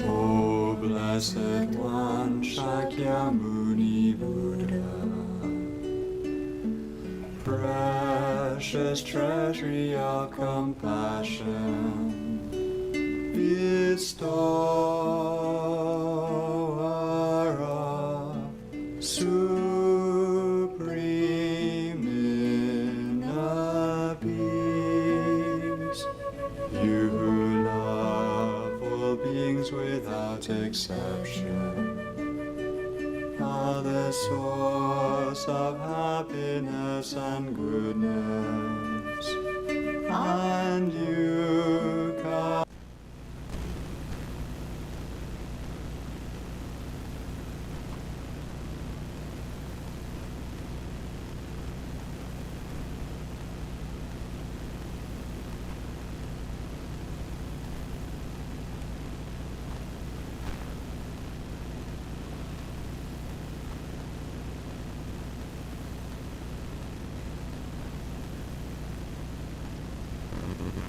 O Blessed One, Shakyamuni Buddha, precious treasury of compassion, bestower of supreme inner peace, you who love all beings without exception, are the source of happiness and goodness, and you come. Thank you.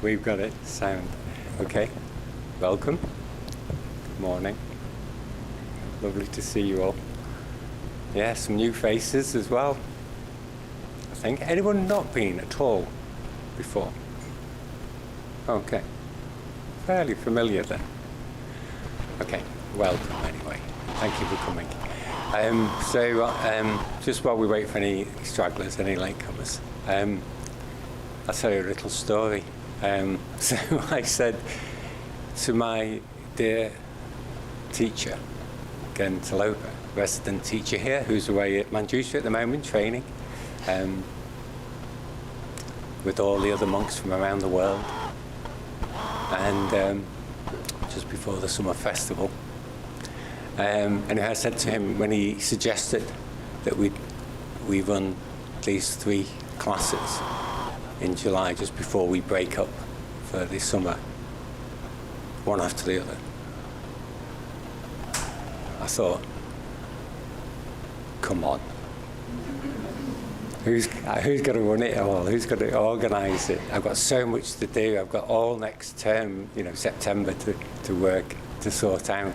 we've got it. Sound. Okay. Welcome. Good morning. Lovely to see you all. Yeah, some new faces as well. I think. Anyone not been at all before? Okay. Fairly familiar then. Okay. Welcome anyway. Thank you for coming. Just while we wait for any stragglers, any latecomers, I'll tell you a little story. So I said to my dear teacher, Glenn Talopa, resident teacher here, who's away at Manjusha at the moment, training, with all the other monks from around the world, and just before the summer festival. And I said to him, when he suggested that we run these 3 classes in July just before we break up for the summer, one after the other, I thought, come on. Who's going to run it all? Who's going to organise it? I've got so much to do. I've got all next term, September to work, to sort out.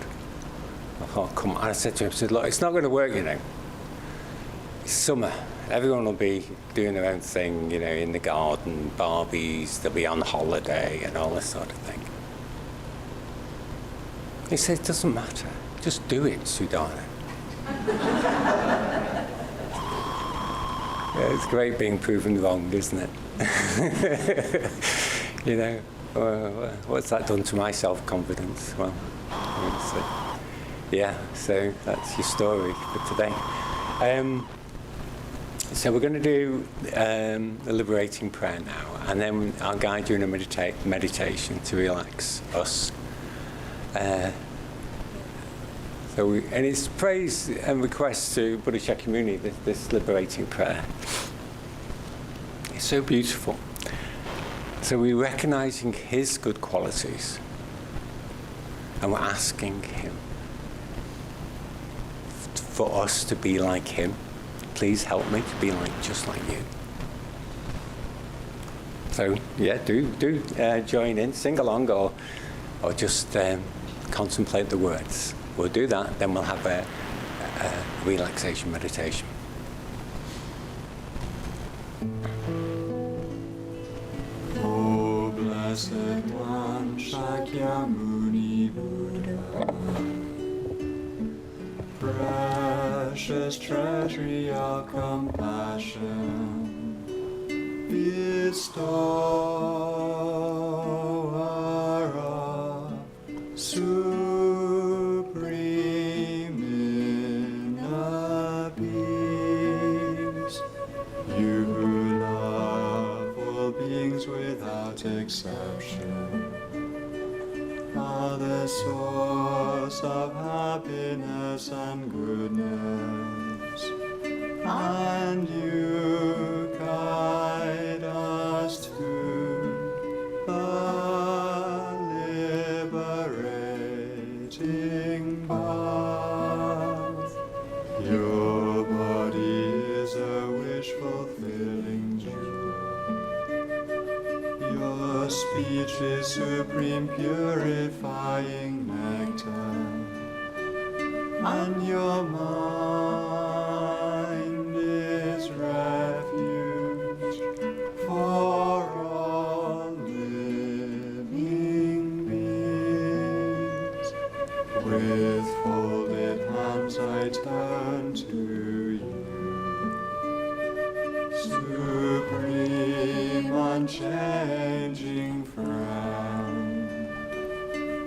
I thought, come on. And I said to him, look, it's not going to work, It's summer. Everyone will be doing their own thing, in the garden, Barbies, they'll be on holiday and all this sort of thing. He said, it doesn't matter. Just do it, Sudhana. Yeah, it's great being proven wrong, isn't it? What's that done to my self-confidence? Well, so that's your story for today. So we're going to do the liberating prayer now, and then I'll guide you in a meditation to relax us. And it's praise and request to Buddha Shakyamuni, this liberating prayer. It's so beautiful. So we're recognizing his good qualities, and we're asking him for us to be like him. Please help me to be just like you. So do join in, sing along, or just contemplate the words. We'll do that, then we'll have a relaxation meditation. O Blessed One, Shakyamuni Buddha, precious treasury of compassion, bestower of supreme inner peace, you who love all beings without exception, are the source of happiness and goodness, and you guide us to the liberating path. Your body is a wish-fulfilling jewel. Your speech is supreme purifying nectar, and your mind is refuge for all living beings. With folded hands I turn to you, supreme unchanging friend.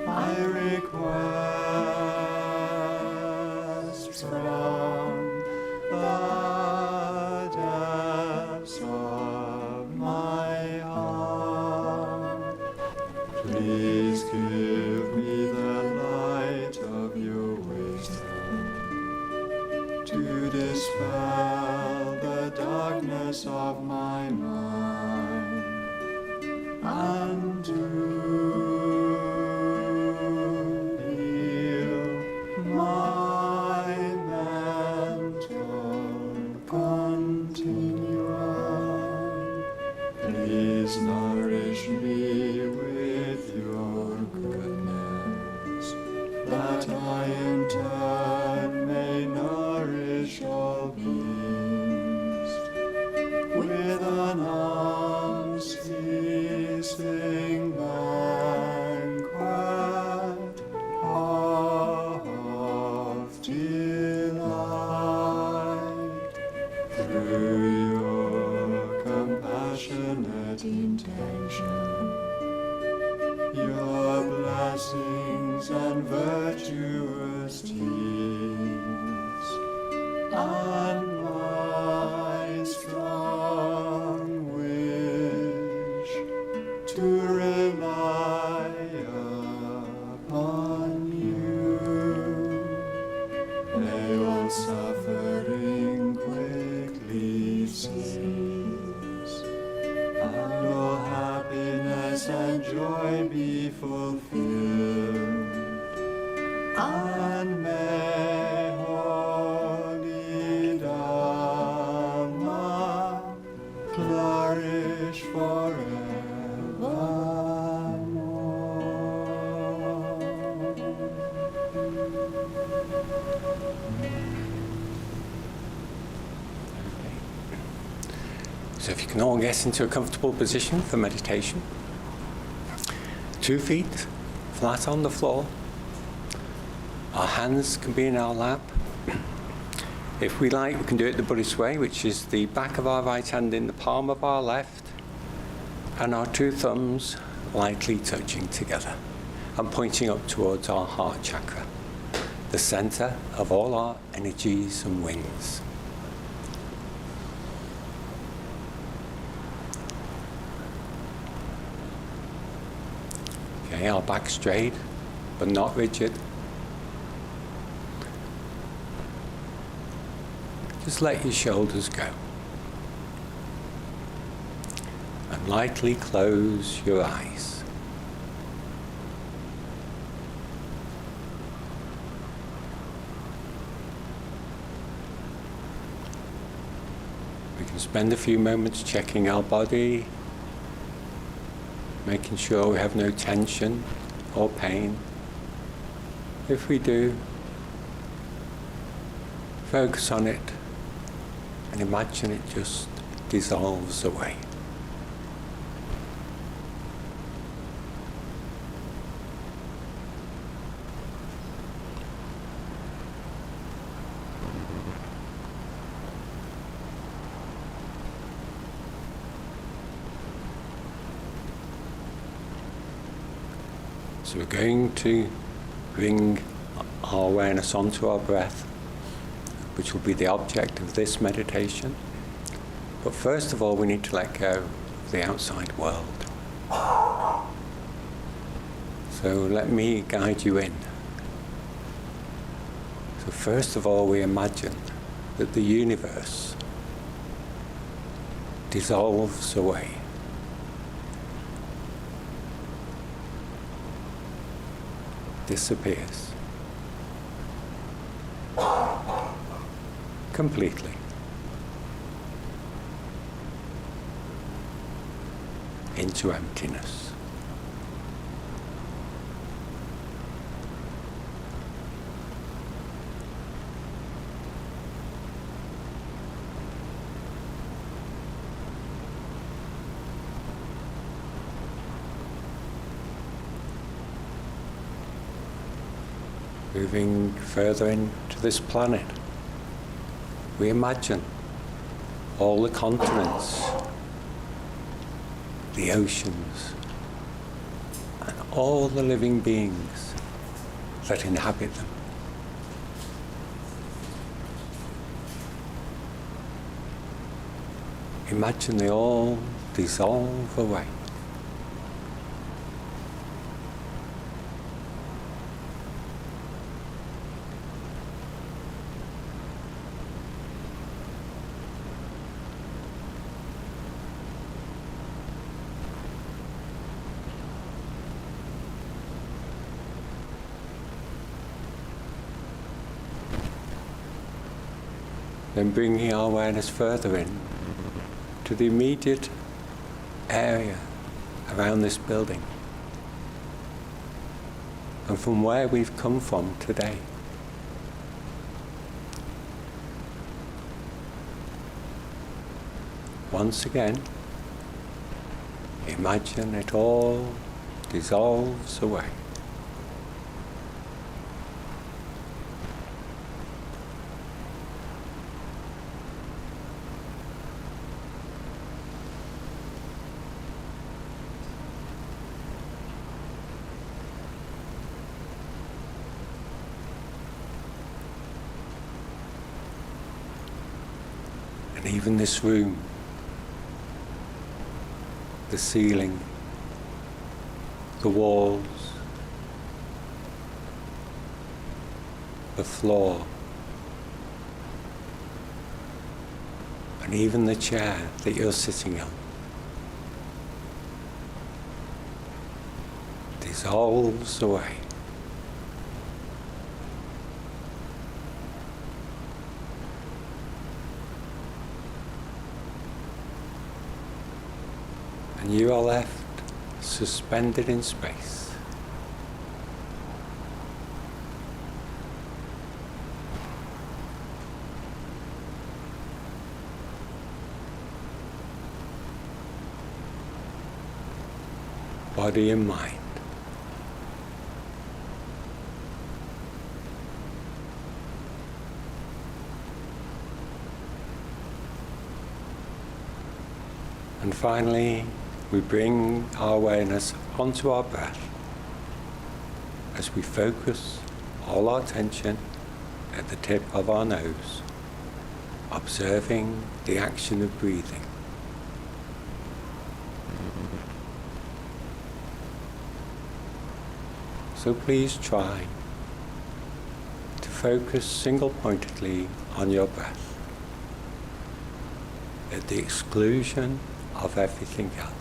I request from the depths of my heart, please give me the light of your wisdom to dispel the darkness of my mind, and to heal my songs and virtuous deeds, and my strong wish to rely upon you. May all suffering quickly cease, and all happiness and joy be fulfilled, and may holy Dhamma flourish So if you can all get into a comfortable position for meditation, 2 feet flat on the floor, our hands can be in our lap. If we like, we can do it the Buddhist way, which is the back of our right hand in the palm of our left, and our 2 thumbs lightly touching together and pointing up towards our heart chakra, the center of all our energies and wings. Okay, our back straight, but not rigid. Just let your shoulders go. And lightly close your eyes. We can spend a few moments checking our body, making sure we have no tension or pain. If we do, focus on it and imagine it just dissolves away. So we're going to bring our awareness onto our breath, which will be the object of this meditation. But first of all, we need to let go of the outside world. So let me guide you in. So first of all, we imagine that the universe dissolves away. Disappears completely into emptiness. Moving further into this planet, we imagine all the continents, the oceans, and all the living beings that inhabit them. Imagine they all dissolve away. Then bringing our awareness further in to the immediate area around this building and from where we've come from today. Once again, imagine it all dissolves away. And even this room, the ceiling, the walls, the floor, and even the chair that you're sitting on dissolves away. And you are left suspended in space. Body and mind. And finally, we bring our awareness onto our breath as we focus all our attention at the tip of our nose, observing the action of breathing. So please try to focus single-pointedly on your breath at the exclusion of everything else.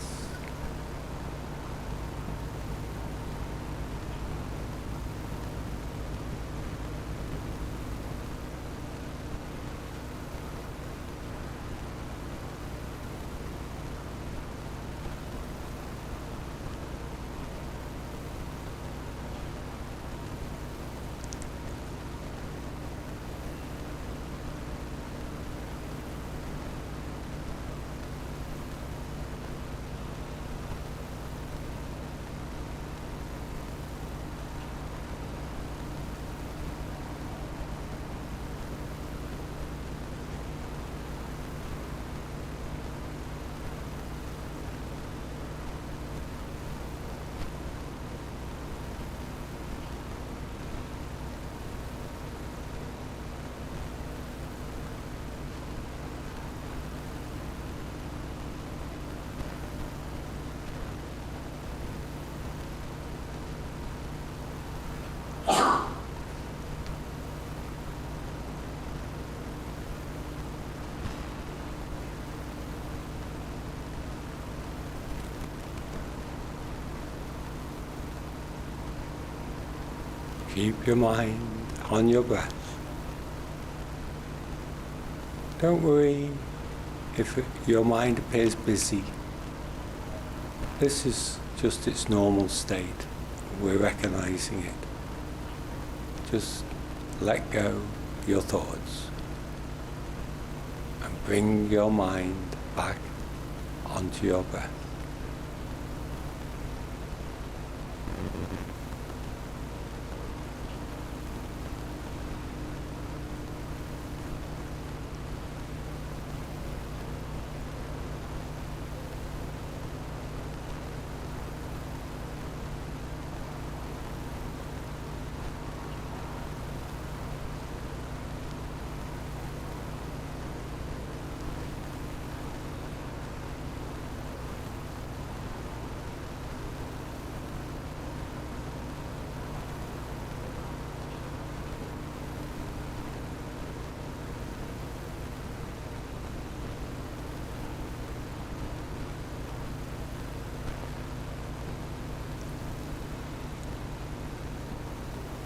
Keep your mind on your breath. Don't worry if your mind appears busy. This is just its normal state. We're recognizing it. Just let go your thoughts and bring your mind back onto your breath.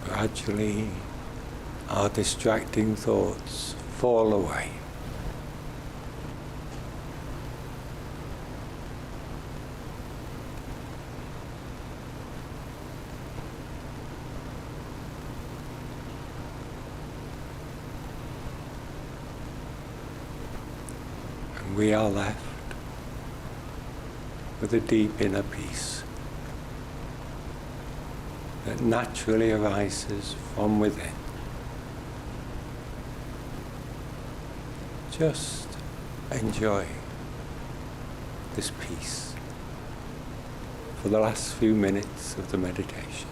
Gradually, our distracting thoughts fall away. And we are left with a deep inner peace that naturally arises from within. Just enjoy this peace for the last few minutes of the meditation.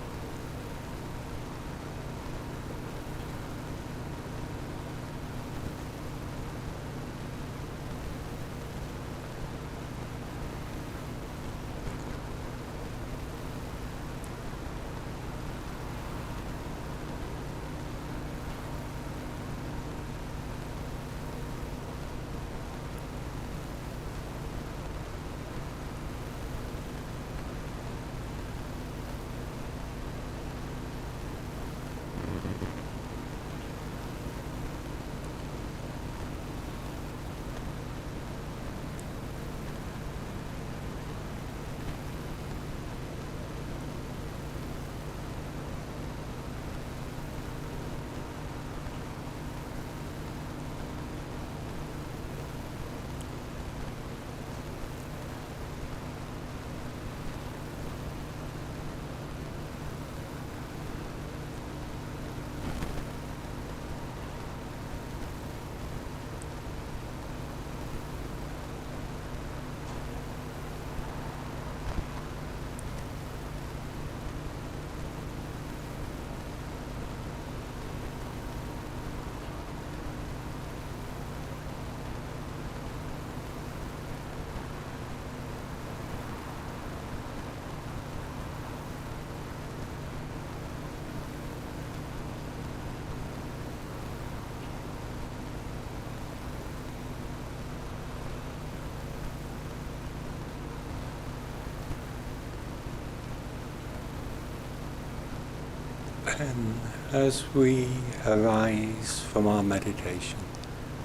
And as we arise from our meditation,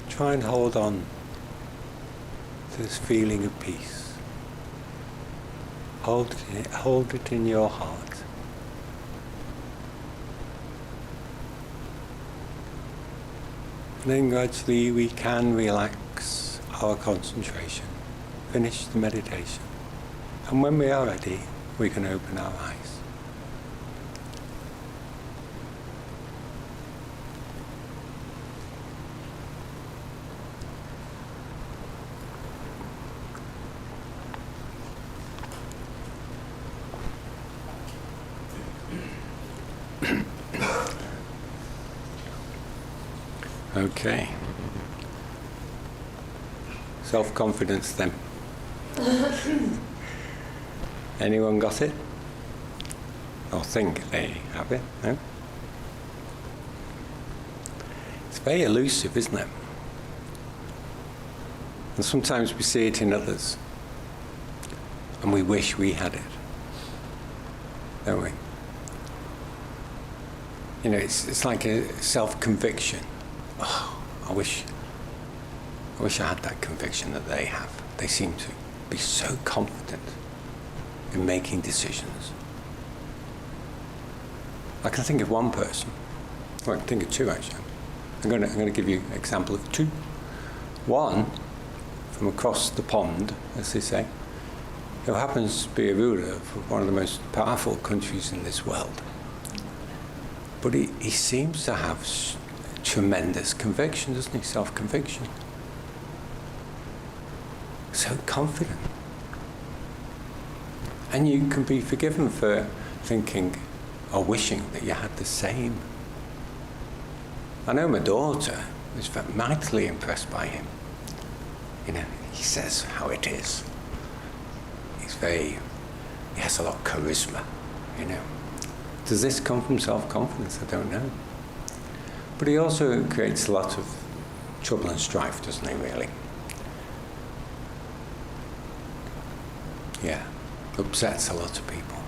try and hold on to this feeling of peace. Hold it in your heart. And then gradually we can relax our concentration, finish the meditation. And when we are ready, we can open our eyes. Okay. Self-confidence then. Anyone got it? Or think they have it? No? It's very elusive, isn't it? And sometimes we see it in others. And we wish we had it. Don't we? You know, it's like a self-conviction. Oh, I wish I had that conviction that they have. They seem to be so confident in making decisions. I can think of one person. Well, I can think of two actually. I'm going to give you an example of two. One from across the pond, as they say, who happens to be a ruler of one of the most powerful countries in this world. But he seems to have tremendous conviction, doesn't he? Self-conviction. So confident. And you can be forgiven for thinking or wishing that you had the same. I know my daughter was mightily impressed by him. You know, he says how it is. He has a lot of charisma, you know. Does this come from self-confidence? I don't know. But he also creates a lot of trouble and strife, doesn't he, really? Yeah, upsets a lot of people.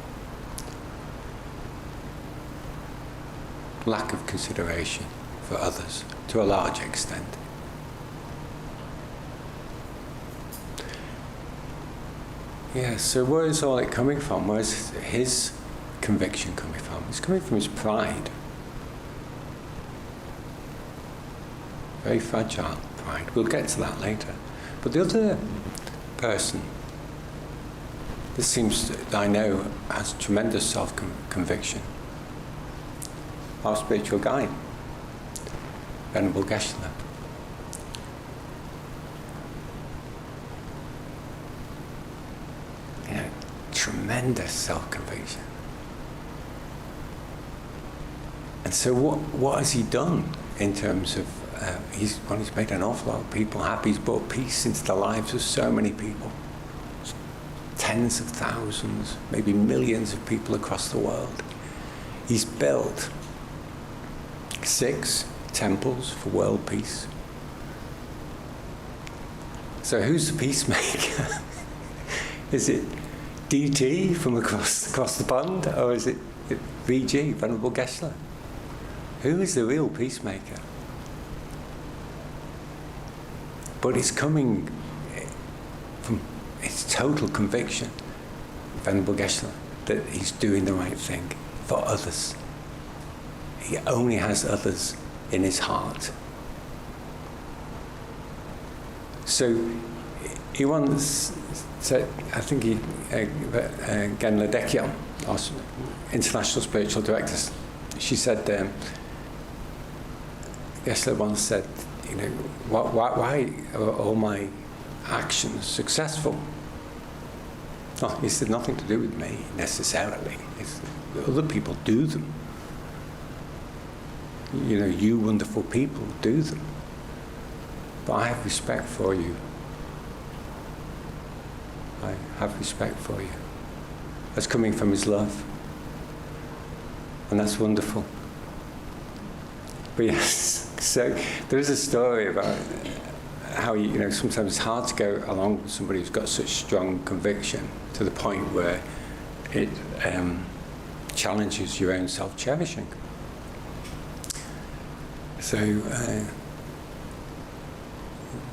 Lack of consideration for others, to a large extent. Yeah, so where is all it coming from? Where's his conviction coming from? It's coming from his pride. Very fragile pride. We'll get to that later. But the other person, this seems to, I know, has tremendous self-conviction. Our spiritual guide, Venerable Geshe-la. You know, tremendous self-conviction. And so what has he done in terms of, he's made an awful lot of people happy. He's brought peace into the lives of so many people. Tens of thousands, maybe millions of people across the world. He's built 6 temples for world peace. So who's the peacemaker? Is it DT from across the pond, or is it VG, Venerable Geshe-la? Who is the real peacemaker? But it's coming from his total conviction, Venerable Geshe-la, that he's doing the right thing for others. He only has others in his heart. So he once said, I think Genla Dekyan, our international spiritual director, she said, Geshe-la once said, you know, why are all my actions successful? Oh, he said, nothing to do with me necessarily. Other people do them. You know, you wonderful people do them. But I have respect for you. I have respect for you. That's coming from his love. And that's wonderful. But yes, so there is a story about how, you know, sometimes it's hard to go along with somebody who's got such strong conviction to the point where it challenges your own self-cherishing. So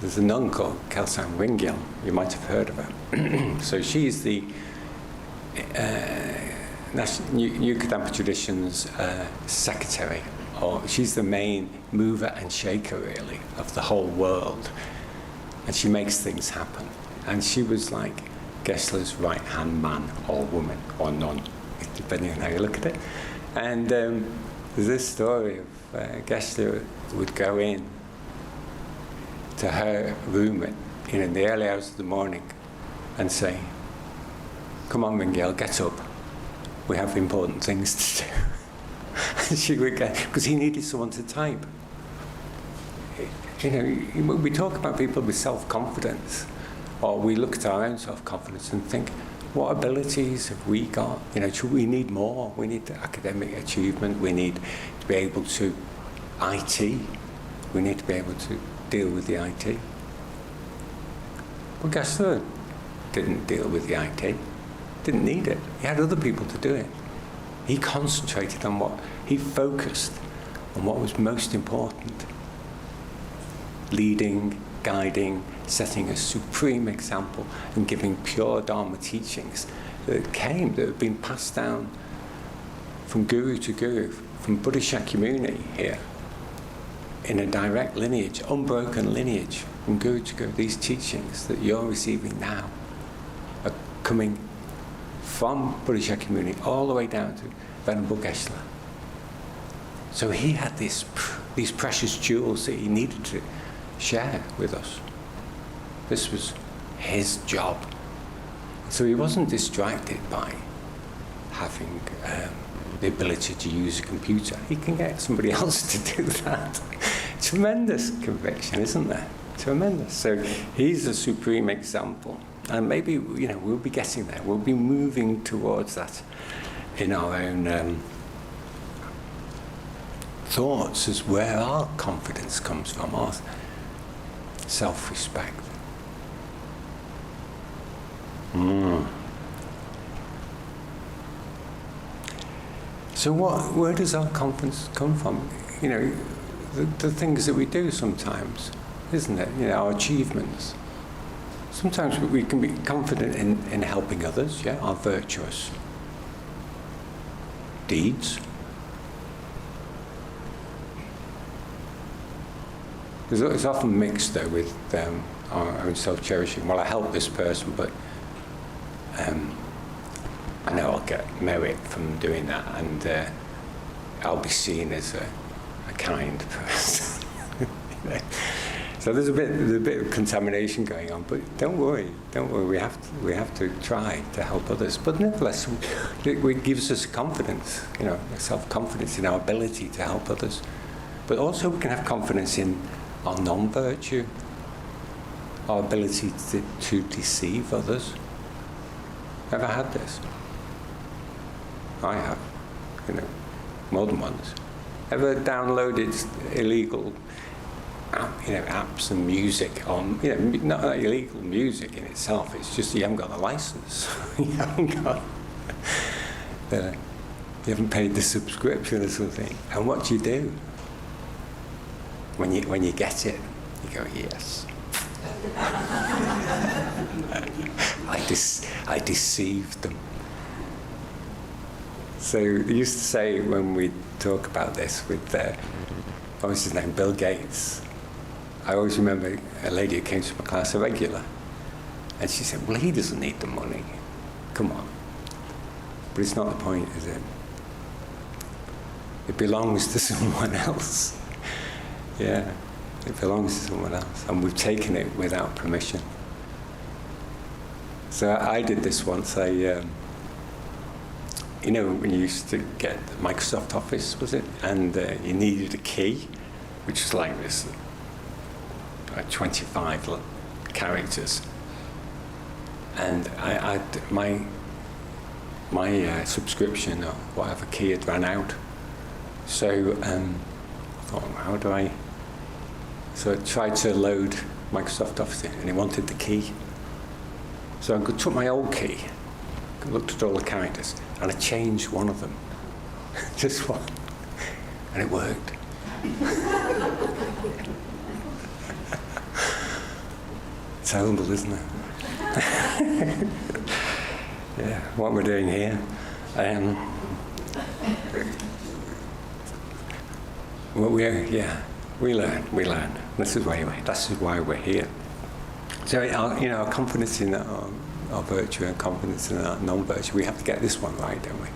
there's a nun called Kelsang Ringyal. You might have heard of her. So she's the New Kadampa Tradition's secretary, or she's the main mover and shaker, really, of the whole world. And she makes things happen. And she was like Gesle's right-hand man, or woman, or nun, depending on how you look at it. And there's this story of Gesle would go in to her room in the early hours of the morning and say, "Come on, Ringyal, get up. We have important things to do." And she would get, because he needed someone to type. You know, we talk about people with self-confidence, or we look at our own self-confidence and think, what abilities have we got? You know, we need more. We need academic achievement. We need to be able to IT. We need to be able to deal with the IT. But Gesle didn't deal with the IT. Didn't need it. He had other people to do it. He concentrated on he focused on what was most important. Leading, guiding, setting a supreme example, and giving pure Dharma teachings that had been passed down from guru to guru, from Buddha Shakyamuni here, in a direct lineage, unbroken lineage, from guru to guru. These teachings that you're receiving now are coming from Buddha Shakyamuni all the way down to Venerable Gesle. So he had these precious jewels that he needed to share with us. This was his job. So he wasn't distracted by having the ability to use a computer. He can get somebody else to do that. Tremendous conviction, isn't there? Tremendous. So he's a supreme example. And maybe, you know, we'll be getting there. We'll be moving towards that in our own thoughts, as where our confidence comes from, our self-respect. So where does our confidence come from? You know, the things that we do sometimes, isn't it? You know, our achievements. Sometimes we can be confident in helping others, yeah, our virtuous deeds. It's often mixed, though, with our own self-cherishing. Well, I helped this person, but I know I'll get merit from doing that, and I'll be seen as a kind person. You know? So there's a bit of contamination going on, but don't worry. We have to try to help others. But nevertheless, it gives us confidence, you know, self-confidence in our ability to help others. But also we can have confidence in our non-virtue, our ability to deceive others. Ever had this? I have, you know, more than once. Ever downloaded illegal apps and music on, you know, not illegal music in itself, it's just you haven't got the license. You haven't paid the subscription or something. And what do you do? When you get it, you go, yes. I deceived them. So they used to say when we talk about this with, what was his name, Bill Gates. I always remember a lady who came to my class, a regular, and she said, well, he doesn't need the money. Come on. But it's not the point, is it? It belongs to someone else. Yeah, it belongs to someone else, and we've taken it without permission. So I did this once. You know, when you used to get Microsoft Office, was it? And you needed a key, which was like this, 25 characters. And my subscription or whatever key had run out. So I thought, how do I? So I tried to load Microsoft Office in, and it wanted the key. So I took my old key, looked at all the characters, and I changed one of them. Just one. And it worked. It's horrible, isn't it? Yeah, what we're doing here. We learn. This is why we're here. So, our confidence in our virtue and confidence in our non-virtue, we have to get this one right, don't we?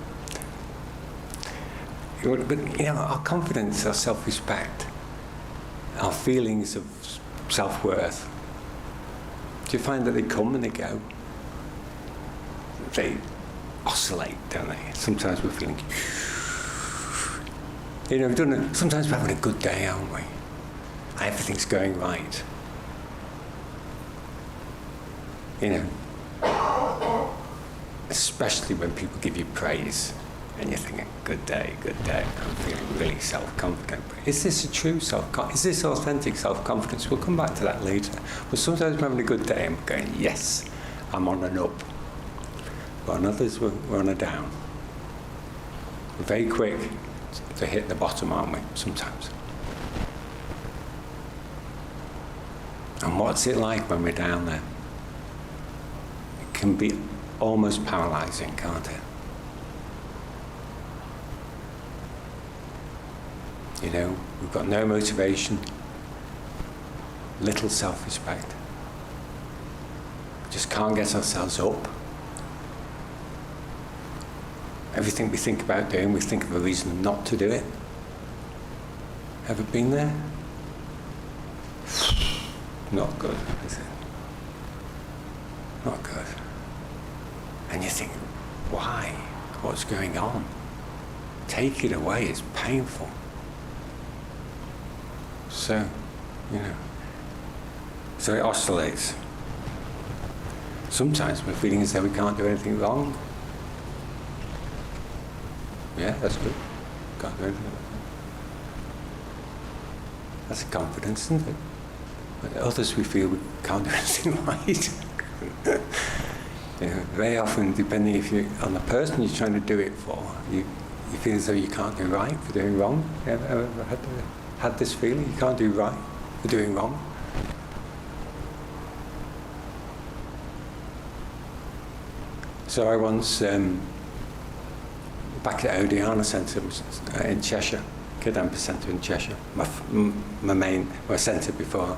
But, our confidence, our self-respect, our feelings of self-worth, do you find that they come and they go? They oscillate, don't they? Sometimes we're feeling, sometimes we're having a good day, aren't we? Everything's going right. Especially when people give you praise and you're thinking, good day, I'm feeling really self-confident. But is this a true self-confidence? Is this authentic self-confidence? We'll come back to that later. But sometimes we're having a good day and we're going, yes, I'm on an up. But on others, we're on a down. We're very quick to hit the bottom, aren't we, sometimes? And what's it like when we're down there? It can be almost paralyzing, can't it? We've got no motivation, little self-respect. Just can't get ourselves up. Everything we think about doing, we think of a reason not to do it. Ever been there? Not good, is it? Not good. And you think, why? What's going on? Take it away, it's painful. So, so it oscillates. Sometimes we're feeling as though we can't do anything wrong. Yeah, that's good. Can't do anything wrong. That's a confidence, isn't it? But others we feel we can't do anything right. Very often, depending on the person you're trying to do it for, you feel as though you can't do right for doing wrong. You ever had this feeling? You can't do right for doing wrong? So I once, back at Odeana Centre in Cheshire, Kidampa Centre in Cheshire, my centre before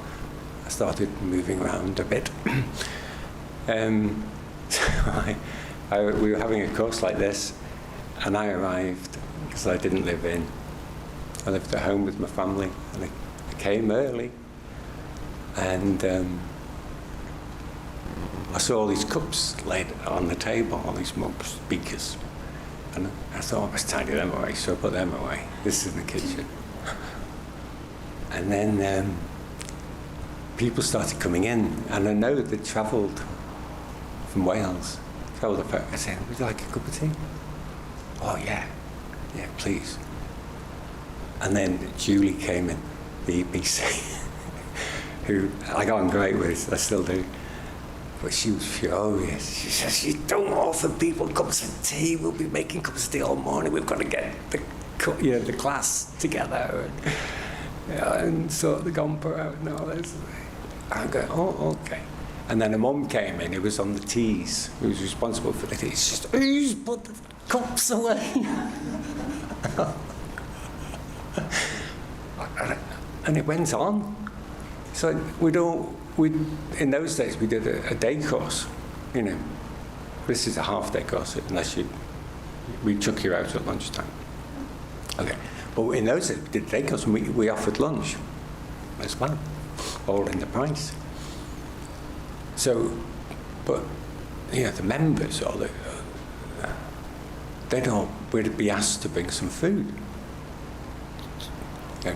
I started moving around a bit. So we were having a course like this, and I arrived because I didn't live in. I lived at home with my family, and I came early, and I saw all these cups laid on the table, all these mugs, beakers, and I thought I must tidy them away, so I put them away. This is the kitchen. And then people started coming in, and I know they travelled from Wales. I said, would you like a cup of tea? Oh, yeah, please. And then Julie came in, the EPC, who I got on great with, I still do. But she was furious. She says, you don't offer people cups of tea. We'll be making cups of tea all morning. We've got to get the class together and sort the gomper out and all this. I go, oh, okay. And then a mum came in who was on the teas, who was responsible for the teas. She said, who's put the cups away? And it went on. So in those days we did a day course, This is a half-day course, unless we took you out at lunchtime. Okay, but in those days we did a day course, and we offered lunch as well, all in the price. So, but the members we'd be asked to bring some food,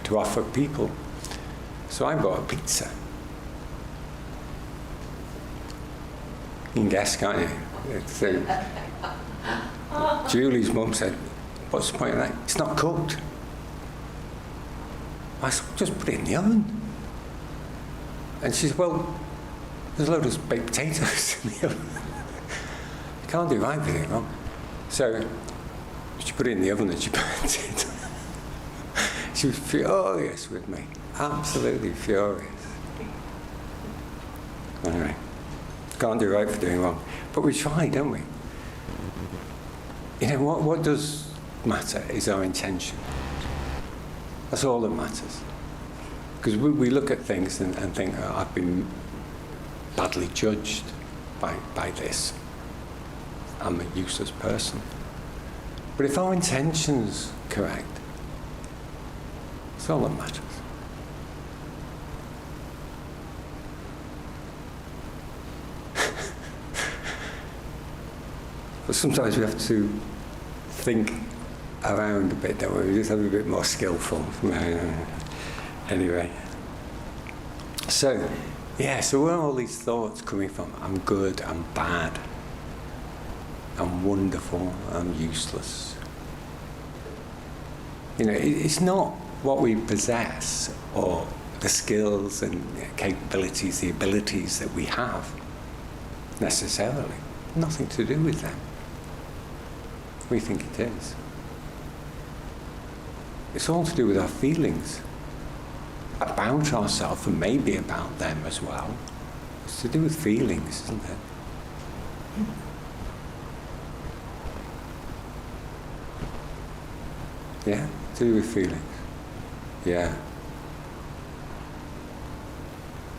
to offer people. So I bought a pizza. You can guess, can't you? So Julie's mum said, what's the point of that? It's not cooked. I said, just put it in the oven. And she said, well, there's a load of baked potatoes in the oven. You can't do right with it, wrong. So she put it in the oven and she burnt it. She was furious with me, absolutely furious. Anyway, can't do right for doing wrong. But we try, don't we? You know, what does matter is our intention. That's all that matters. Because we look at things and think, oh, I've been badly judged by this. I'm a useless person. But if our intention's correct, that's all that matters. But sometimes we have to think around a bit, don't we? We just have to be a bit more skillful. Anyway. So, yeah, so where are all these thoughts coming from? I'm good, I'm bad, I'm wonderful, I'm useless. You know, it's not what we possess or the skills and capabilities, the abilities that we have, necessarily. Nothing to do with them. We think it is. It's all to do with our feelings about ourselves and maybe about them as well. It's to do with feelings, isn't it? Yeah, to do with feelings. Yeah.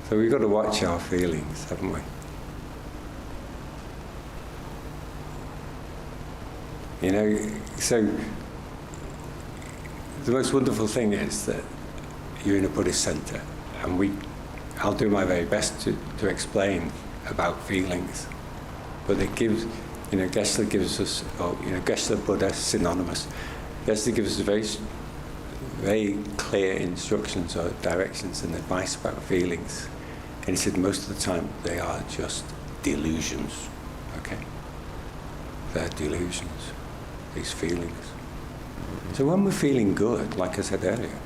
So we've got to watch our feelings, haven't we? You know, so the most wonderful thing is that you're in a Buddhist centre, and I'll do my very best to explain about feelings, but it gives, you know, Geshe gives us, or, you know, Geshe Buddha, synonymous. Geshe gives us very clear instructions or directions and advice about feelings, and he said most of the time they are just delusions, okay? They're delusions. These feelings. So when we're feeling good, like I said earlier,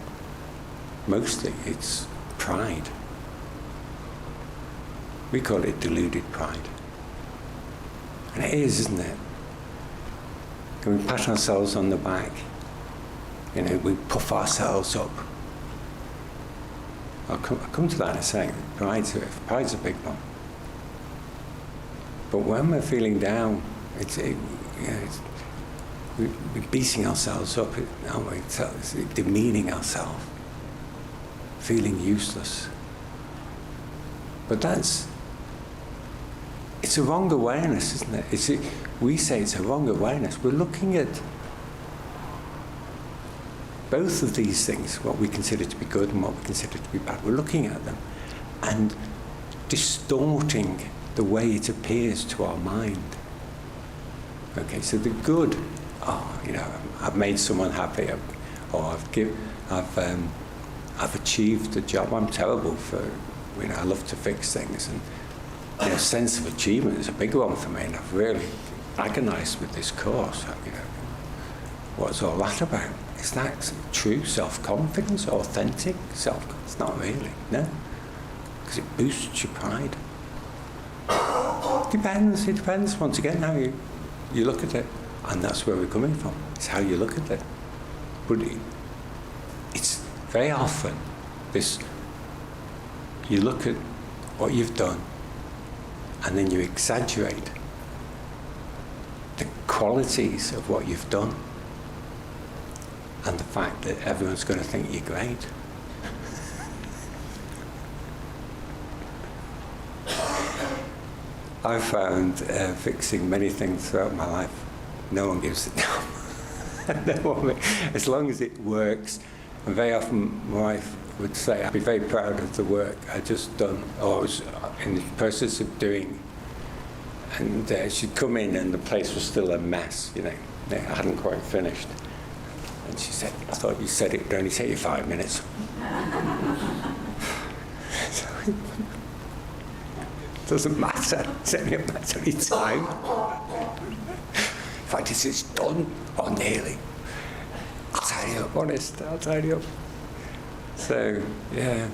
mostly it's pride. We call it deluded pride. And it is, isn't it? And we pat ourselves on the back. You know, we puff ourselves up. I'll come to that in a second. Pride's a big one. But when we're feeling down, we're beating ourselves up, aren't we? It's demeaning ourselves, feeling useless. But it's a wrong awareness, isn't it? We say it's a wrong awareness. We're looking at both of these things, what we consider to be good and what we consider to be bad. We're looking at them and distorting the way it appears to our mind. Okay, so the good, oh, you know, I've made someone happy, or I've achieved a job. I'm terrible for, you know, I love to fix things, and you know, sense of achievement is a big one for me, and I've really agonised with this course. You know, what's all that about? Is that true self-confidence, authentic self-confidence? It's not really, no, because it boosts your pride. It depends once again how you look at it. And that's where we're coming from. It's how you look at it. But it's very often this, you look at what you've done and then you exaggerate the qualities of what you've done and the fact that everyone's going to think you're great. I've found fixing many things throughout my life, no one gives it down. No one, as long as it works. And very often my wife would say, I'd be very proud of the work I'd just done, or I was in the process of doing. And she'd come in and the place was still a mess, you know. I hadn't quite finished. And she said, I thought you said it would only take you 5 minutes. So, it doesn't matter. It's only a matter of time. In fact, it's done, or nearly. I'll tidy up, honest. I'll tidy up. So, yeah.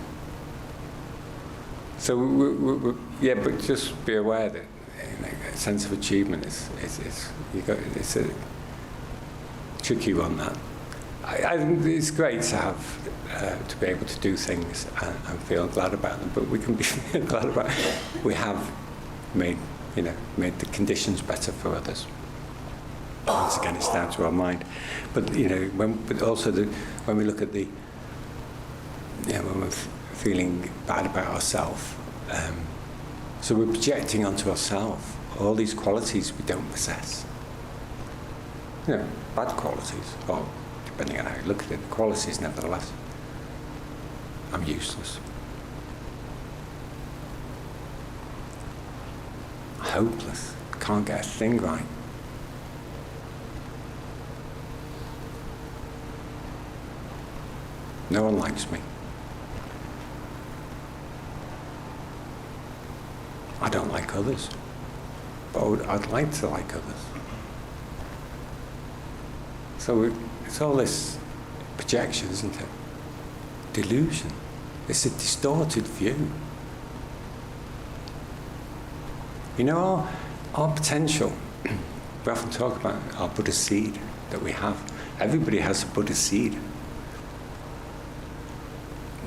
So, yeah, but just be aware that, you know, a sense of achievement is it's a tricky one, that. I think it's great to have, to be able to do things and feel glad about them, but we can be glad about we have made the conditions better for others. Once again, it's down to our mind. But, but also when we look at when we're feeling bad about ourselves, so we're projecting onto ourselves all these qualities we don't possess. Bad qualities, or depending on how you look at it, qualities nevertheless. I'm useless. Hopeless. Can't get a thing right. No one likes me. I don't like others, but I'd like to like others. So it's all this projection, isn't it? Delusion. It's a distorted view. Our potential, we often talk about our Buddha seed that we have. Everybody has a Buddha seed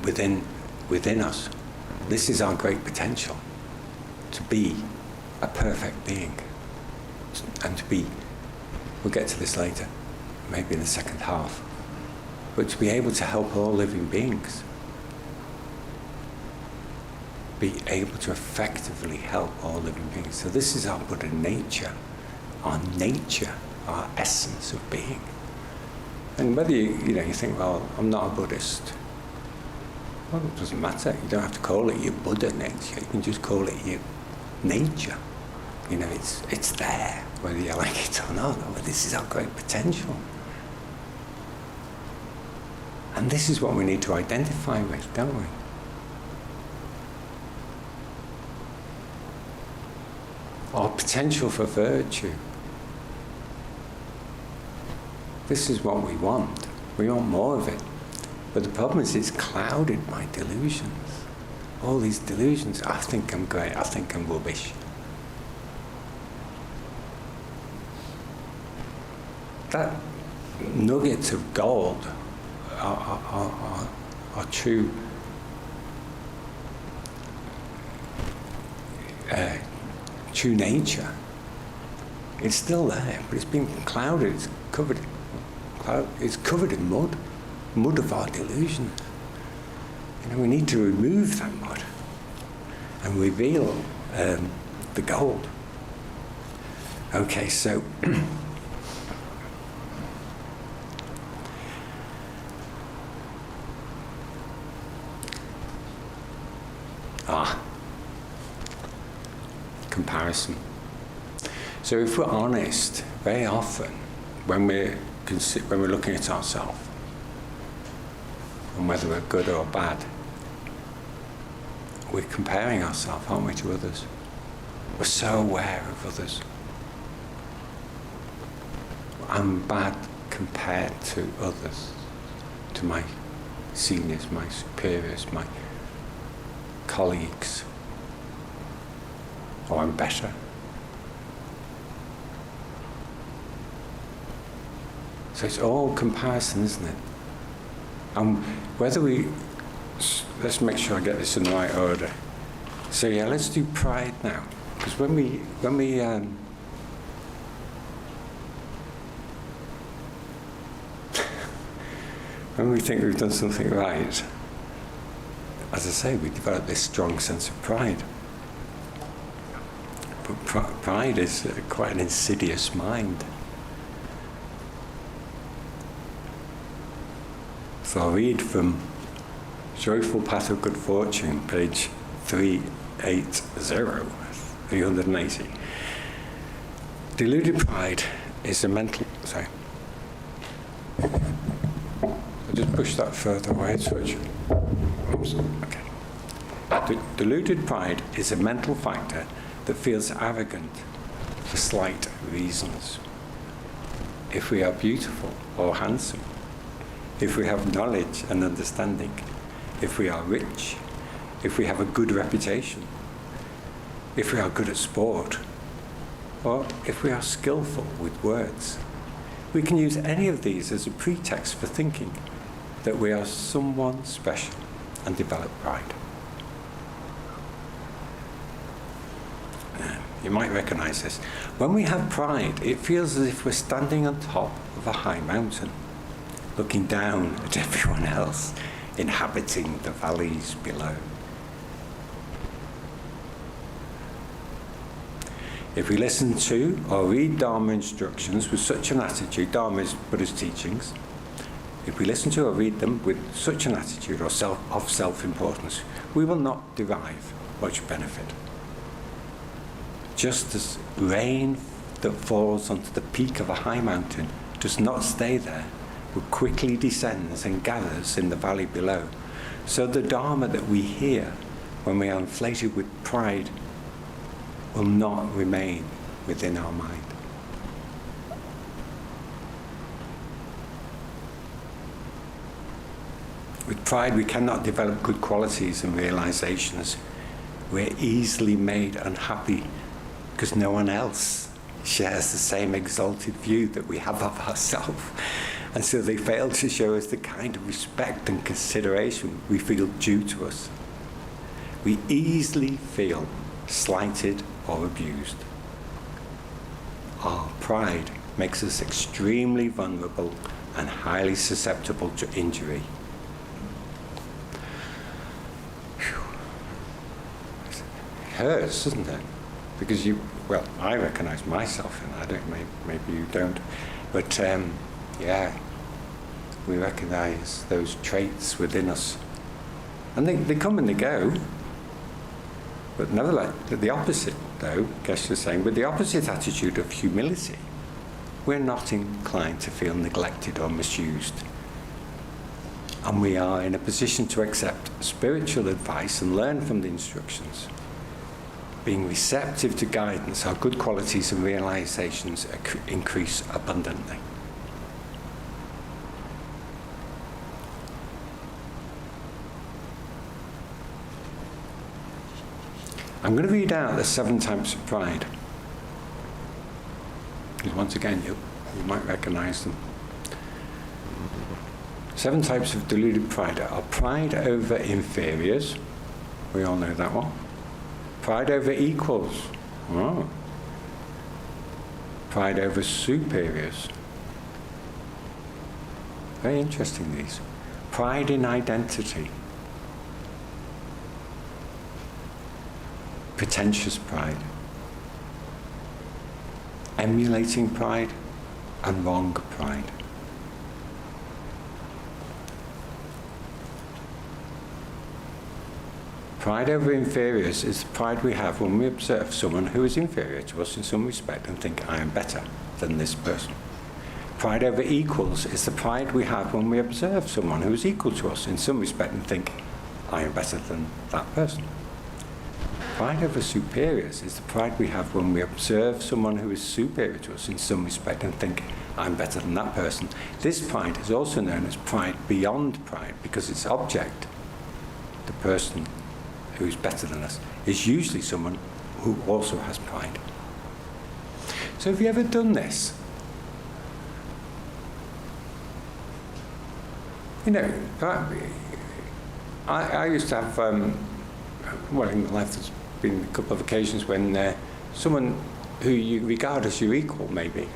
within us. This is our great potential, to be a perfect being. And to be, we'll get to this later, maybe in the second half, but to be able to help all living beings. Be able to effectively help all living beings. So this is our Buddha nature, our essence of being. And whether you think, well, I'm not a Buddhist. Well, it doesn't matter. You don't have to call it your Buddha nature. You can just call it your nature. It's there, whether you like it or not. Well, this is our great potential. And this is what we need to identify with, don't we? Our potential for virtue. This is what we want. We want more of it. But the problem is it's clouded by delusions. All these delusions. I think I'm great. I think I'm rubbish. That nuggets of gold are true true nature. It's still there, but it's been clouded. It's covered in mud of our delusion. We need to remove that mud and reveal the gold. Okay, so comparison. So if we're honest, very often when we're looking at ourselves and whether we're good or bad, we're comparing ourselves, aren't we, to others? We're so aware of others. I'm bad compared to others, to my seniors, my superiors, my colleagues. Or I'm better. So it's all comparison, isn't it? Let's make sure I get this in the right order. So yeah, let's do pride now. Because when we think we've done something right, as I say, we develop this strong sense of pride. But pride is quite an insidious mind. So I'll read from Joyful Path of Good Fortune, page 380. Deluded pride is a mental... Sorry. I'll just push that further away, switch. Oops, okay. Deluded pride is a mental factor that feels arrogant for slight reasons. If we are beautiful or handsome, if we have knowledge and understanding, if we are rich, if we have a good reputation, if we are good at sport, or if we are skillful with words, We can use any of these as a pretext for thinking that we are someone special and develop pride. You might recognize this. When we have pride, it feels as if we're standing on top of a high mountain, looking down at everyone else inhabiting the valleys below. If we listen to or read Dharma instructions with such an attitude, Dharma is Buddha's teachings, if we listen to or read them with such an attitude of self-importance, we will not derive much benefit. Just as rain that falls onto the peak of a high mountain does not stay there, but quickly descends and gathers in the valley below, so the Dharma that we hear when we are inflated with pride will not remain within our mind. With pride, we cannot develop good qualities and realizations. We're easily made unhappy because no one else shares the same exalted view that we have of ourselves. And so they fail to show us the kind of respect and consideration we feel due to us. We easily feel slighted or abused. Our pride makes us extremely vulnerable and highly susceptible to injury. It hurts, doesn't it? Because I recognise myself in that. Maybe you don't. But we recognise those traits within us. And they come and they go. But nevertheless, the opposite, though, Geshe is saying, with the opposite attitude of humility, we're not inclined to feel neglected or misused. And we are in a position to accept spiritual advice and learn from the instructions. Being receptive to guidance, our good qualities and realizations increase abundantly. I'm going to read out the 7 types of pride. Because once again, you might recognize them. 7 types of deluded pride are pride over inferiors. We all know that one. Pride over equals. Oh. Pride over superiors. Very interesting, these. Pride in identity. Pretentious pride. Emulating pride and wrong pride. Pride over inferiors is the pride we have when we observe someone who is inferior to us in some respect and think, I am better than this person. Pride over equals is the pride we have when we observe someone who is equal to us in some respect and think, I am better than that person. Pride over superiors is the pride we have when we observe someone who is superior to us in some respect and think, I'm better than that person. This pride is also known as pride beyond pride because its object, the person who is better than us, is usually someone who also has pride. So have you ever done this? You know, I used to have, in my life there's been a couple of occasions when someone who you regard as your equal, maybe,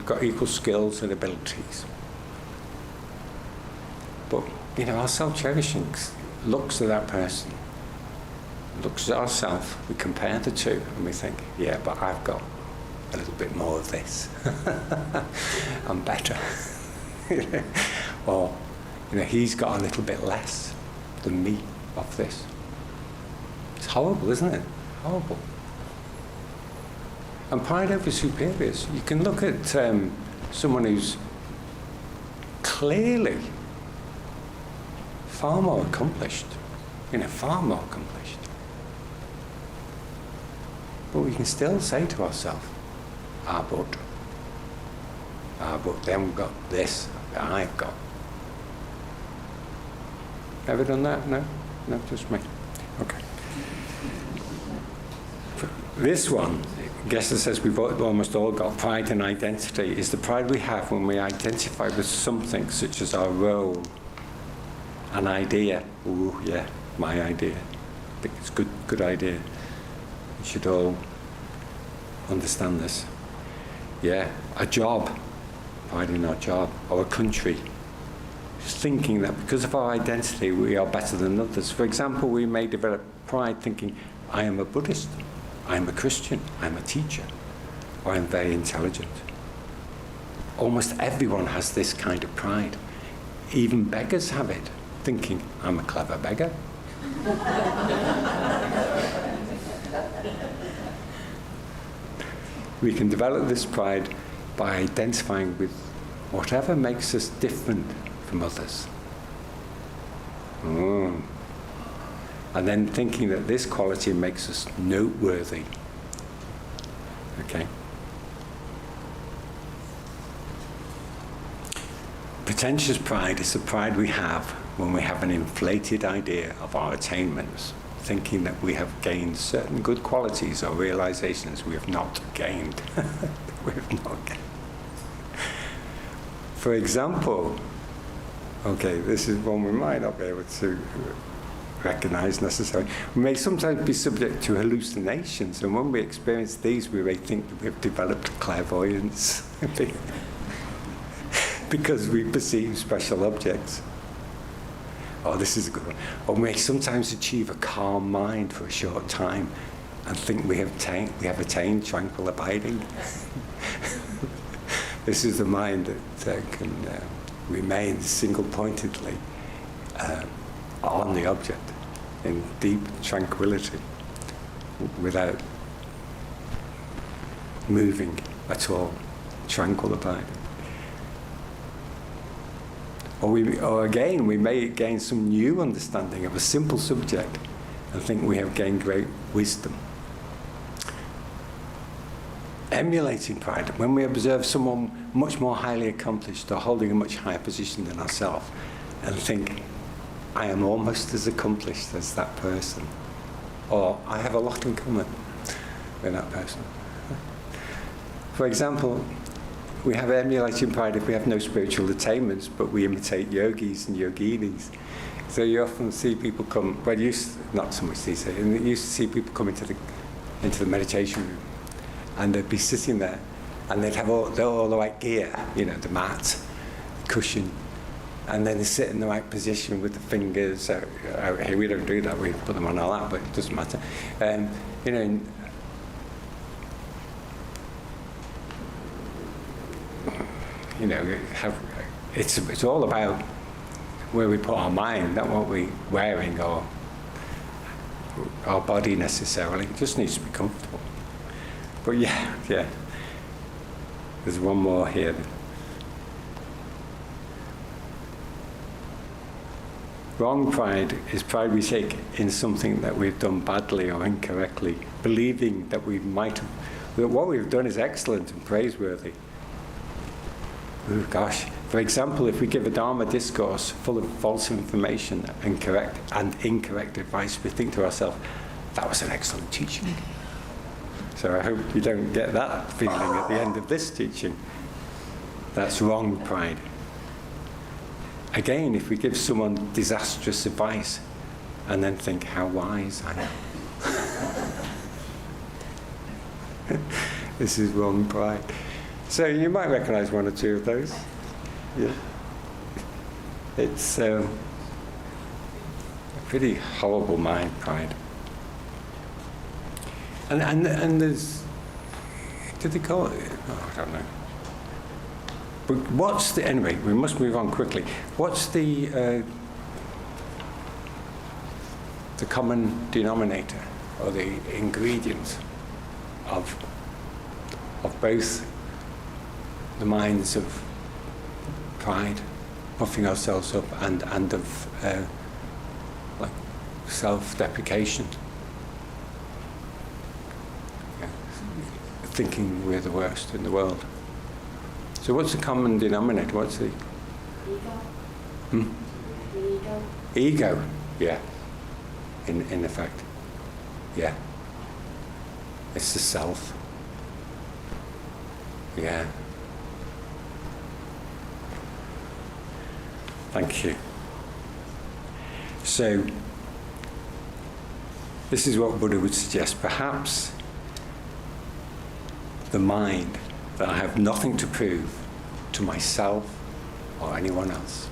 got equal skills and abilities. But, our self-cherishing looks at that person, looks at ourselves, we compare the two, and we think, yeah, but I've got a little bit more of this. I'm better. Or, he's got a little bit less than me of this. It's horrible, isn't it? Horrible. And pride over superiors. You can look at someone who's clearly far more accomplished, far more accomplished. But we can still say to ourselves, but then we've got this that I've got. Ever done that? No? No, just me. Okay. This one, Gesser says we've almost all got pride and identity, is the pride we have when we identify with something such as our role, an idea. Ooh, yeah, my idea. I think it's a good idea. We should all understand this. Yeah, a job, pride in our job, or a country. Just thinking that because of our identity we are better than others. For example, we may develop pride thinking, I am a Buddhist, I am a Christian, I am a teacher, or I am very intelligent. Almost everyone has this kind of pride. Even beggars have it, thinking, I'm a clever beggar. We can develop this pride by identifying with whatever makes us different from others. And then thinking that this quality makes us noteworthy. Okay? Pretentious pride is the pride we have when we have an inflated idea of our attainments, thinking that we have gained certain good qualities or realizations we have not gained. We have not gained. For example, okay, this is one we might not be able to recognize necessarily. We may sometimes be subject to hallucinations, and when we experience these, we may think that we've developed clairvoyance because we perceive special objects. Oh, this is a good one. Or we may sometimes achieve a calm mind for a short time and think we have attained tranquil abiding. This is the mind that can remain single-pointedly on the object in deep tranquility without moving at all, tranquil abiding. Or again, we may gain some new understanding of a simple subject and think we have gained great wisdom. Emulating pride, when we observe someone much more highly accomplished or holding a much higher position than ourselves and think, I am almost as accomplished as that person, or I have a lot in common with that person. For example, we have emulating pride if we have no spiritual attainments, but we imitate yogis and yoginis. So you often see people come, well, not so much these days, you used to see people come into the meditation room, and they'd be sitting there, and they'd have all the right gear, you know, the mat, the cushion, and then they sit in the right position with the fingers. Here we don't do that, we put them on our lap, but it doesn't matter. You know, it's all about where we put our mind, not what we're wearing or our body necessarily. It just needs to be comfortable. But yeah. There's one more here. Wrong pride is pride we take in something that we've done badly or incorrectly, believing that that what we've done is excellent and praiseworthy. Oh gosh. For example, if we give a Dharma discourse full of false information and incorrect advice, we think to ourselves, that was an excellent teaching. So I hope you don't get that feeling at the end of this teaching. That's wrong pride. Again, if we give someone disastrous advice and then think how wise I am. This is wrong pride. So you might recognize one or two of those. Yeah. It's a pretty horrible mind, pride. And there's, did they call it? Oh, I don't know. But anyway, we must move on quickly. What's the common denominator or the ingredient of both the minds of pride, puffing ourselves up, and of like self-deprecation, thinking we're the worst in the world? So what's the common denominator? What's the ego? Ego, yeah. In effect, yeah. It's the self. Yeah. Thank you. So, this is what Buddha would suggest. Perhaps the mind that I have nothing to prove to myself or anyone else.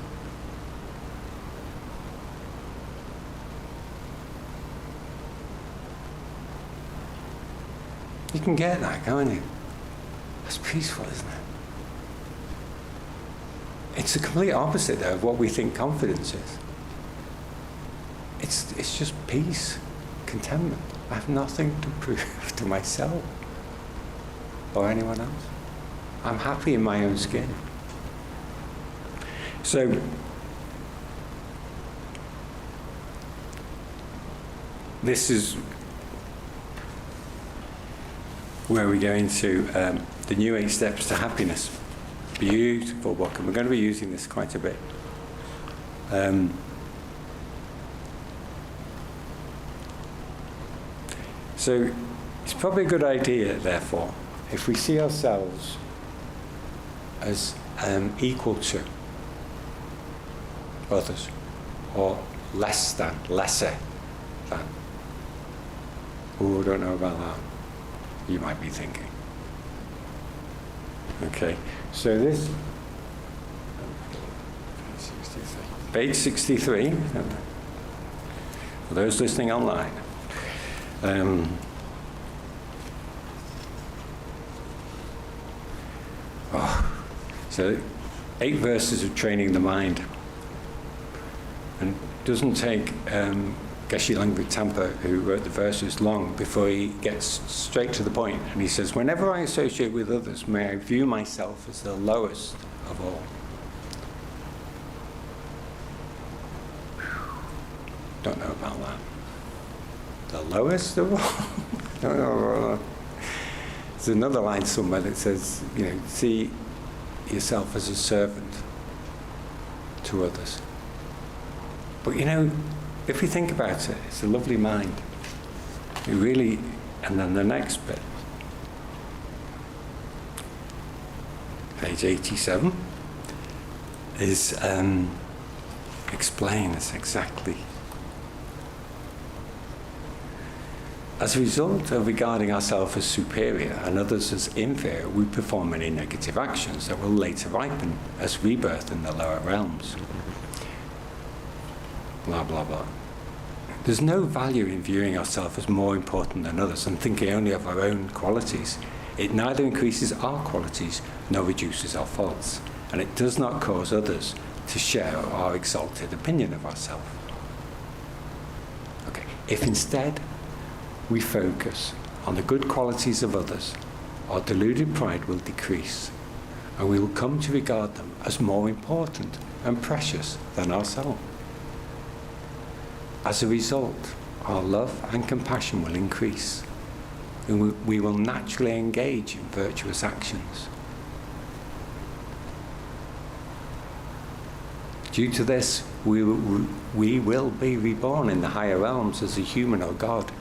You can get that, can't you? That's peaceful, isn't it? It's the complete opposite, though, of what we think confidence is. It's just peace, contentment. I have nothing to prove to myself or anyone else. I'm happy in my own skin. So, this is where we go into the new 8 steps to happiness. Beautiful book, and we're going to be using this quite a bit. So it's probably a good idea, therefore, if we see ourselves as equal to others, or less than, lesser than. Oh, I don't know about that. You might be thinking. Okay, so this, page 63, for those listening online. So 8 verses of training the mind. And it doesn't take Geshe Langpa Tampa, who wrote the verses, long before he gets straight to the point. And he says, whenever I associate with others, may I view myself as the lowest of all. Don't know about that. The lowest of all? Don't know about that. There's another line somewhere that says, see yourself as a servant to others. But if you think about it, it's a lovely mind. It really, and then the next bit, page 87, is explains exactly. As a result of regarding ourselves as superior and others as inferior, we perform many negative actions that will later ripen as rebirth in the lower realms. Blah, blah, blah. There's no value in viewing ourselves as more important than others and thinking only of our own qualities. It neither increases our qualities nor reduces our faults, and it does not cause others to share our exalted opinion of ourselves. Okay. If instead we focus on the good qualities of others, our deluded pride will decrease, and we will come to regard them as more important and precious than ourselves. As a result, our love and compassion will increase, and we will naturally engage in virtuous actions. Due to this, we will be reborn in the higher realms as a human or God,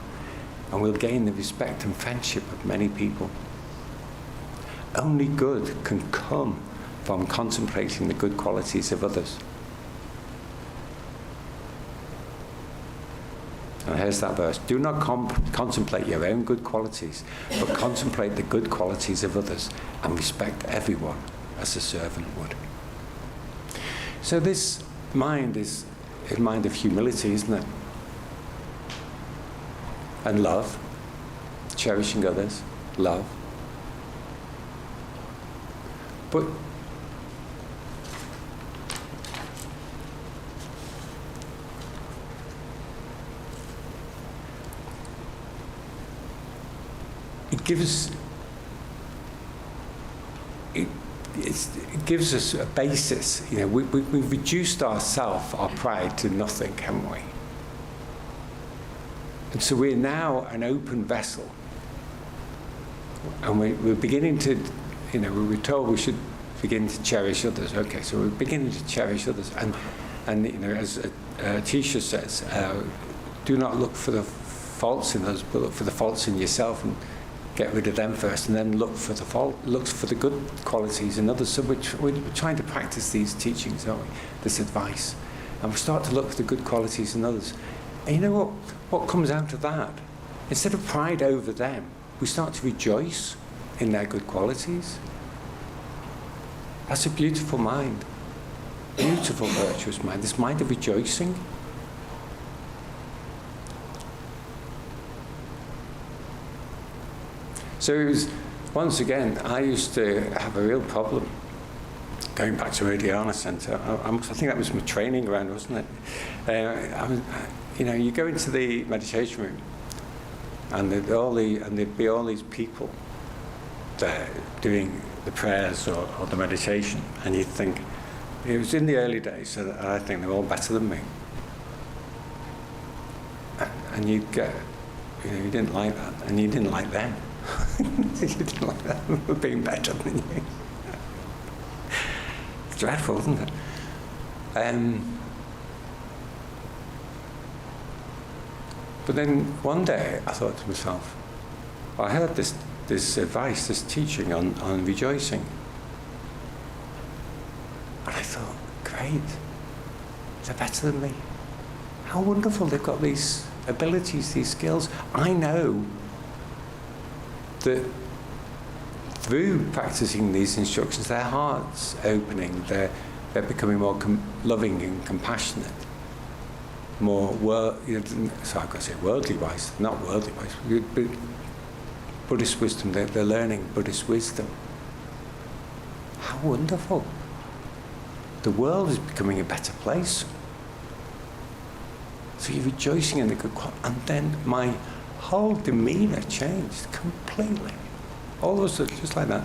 and will gain the respect and friendship of many people. Only good can come from contemplating the good qualities of others. And here's that verse. Do not contemplate your own good qualities, but contemplate the good qualities of others and respect everyone as a servant would. So this mind is a mind of humility, isn't it? And love, cherishing others, love. But it gives us a basis. We've reduced ourselves, our pride, to nothing, haven't we? And so we're now an open vessel. And we're beginning to, we were told we should begin to cherish others. Okay, so we're beginning to cherish others. And as Tisha says, do not look for the faults in others, but look for the faults in yourself. And get rid of them first, and then look for the good qualities in others. So we're trying to practice these teachings, aren't we? This advice, and we start to look for the good qualities in others. And you know what comes out of that? Instead of pride over them, we start to rejoice in their good qualities. That's a beautiful mind, beautiful virtuous mind. This mind of rejoicing. So it was, once again, I used to have a real problem going back to Uddiyana Centre. I think that was my training ground, wasn't it? You go into the meditation room, and there'd be all these people there doing the prayers or the meditation, and you'd think, it was in the early days, so I think they're all better than me. And you'd get, you didn't like that, and you didn't like them. You didn't like them for being better than you. It's dreadful, isn't it? But then one day I thought to myself, I heard this advice, this teaching on rejoicing. And I thought, great, they're better than me. How wonderful, they've got these abilities, these skills. I know that through practicing these instructions, their hearts opening, they're becoming more loving and compassionate, more so I've got to say worldly wise, not worldly wise, but Buddhist wisdom. They're learning Buddhist wisdom. How wonderful! The world is becoming a better place. So you're rejoicing in the good quality, and then my whole demeanour changed completely. All of a sudden, just like that.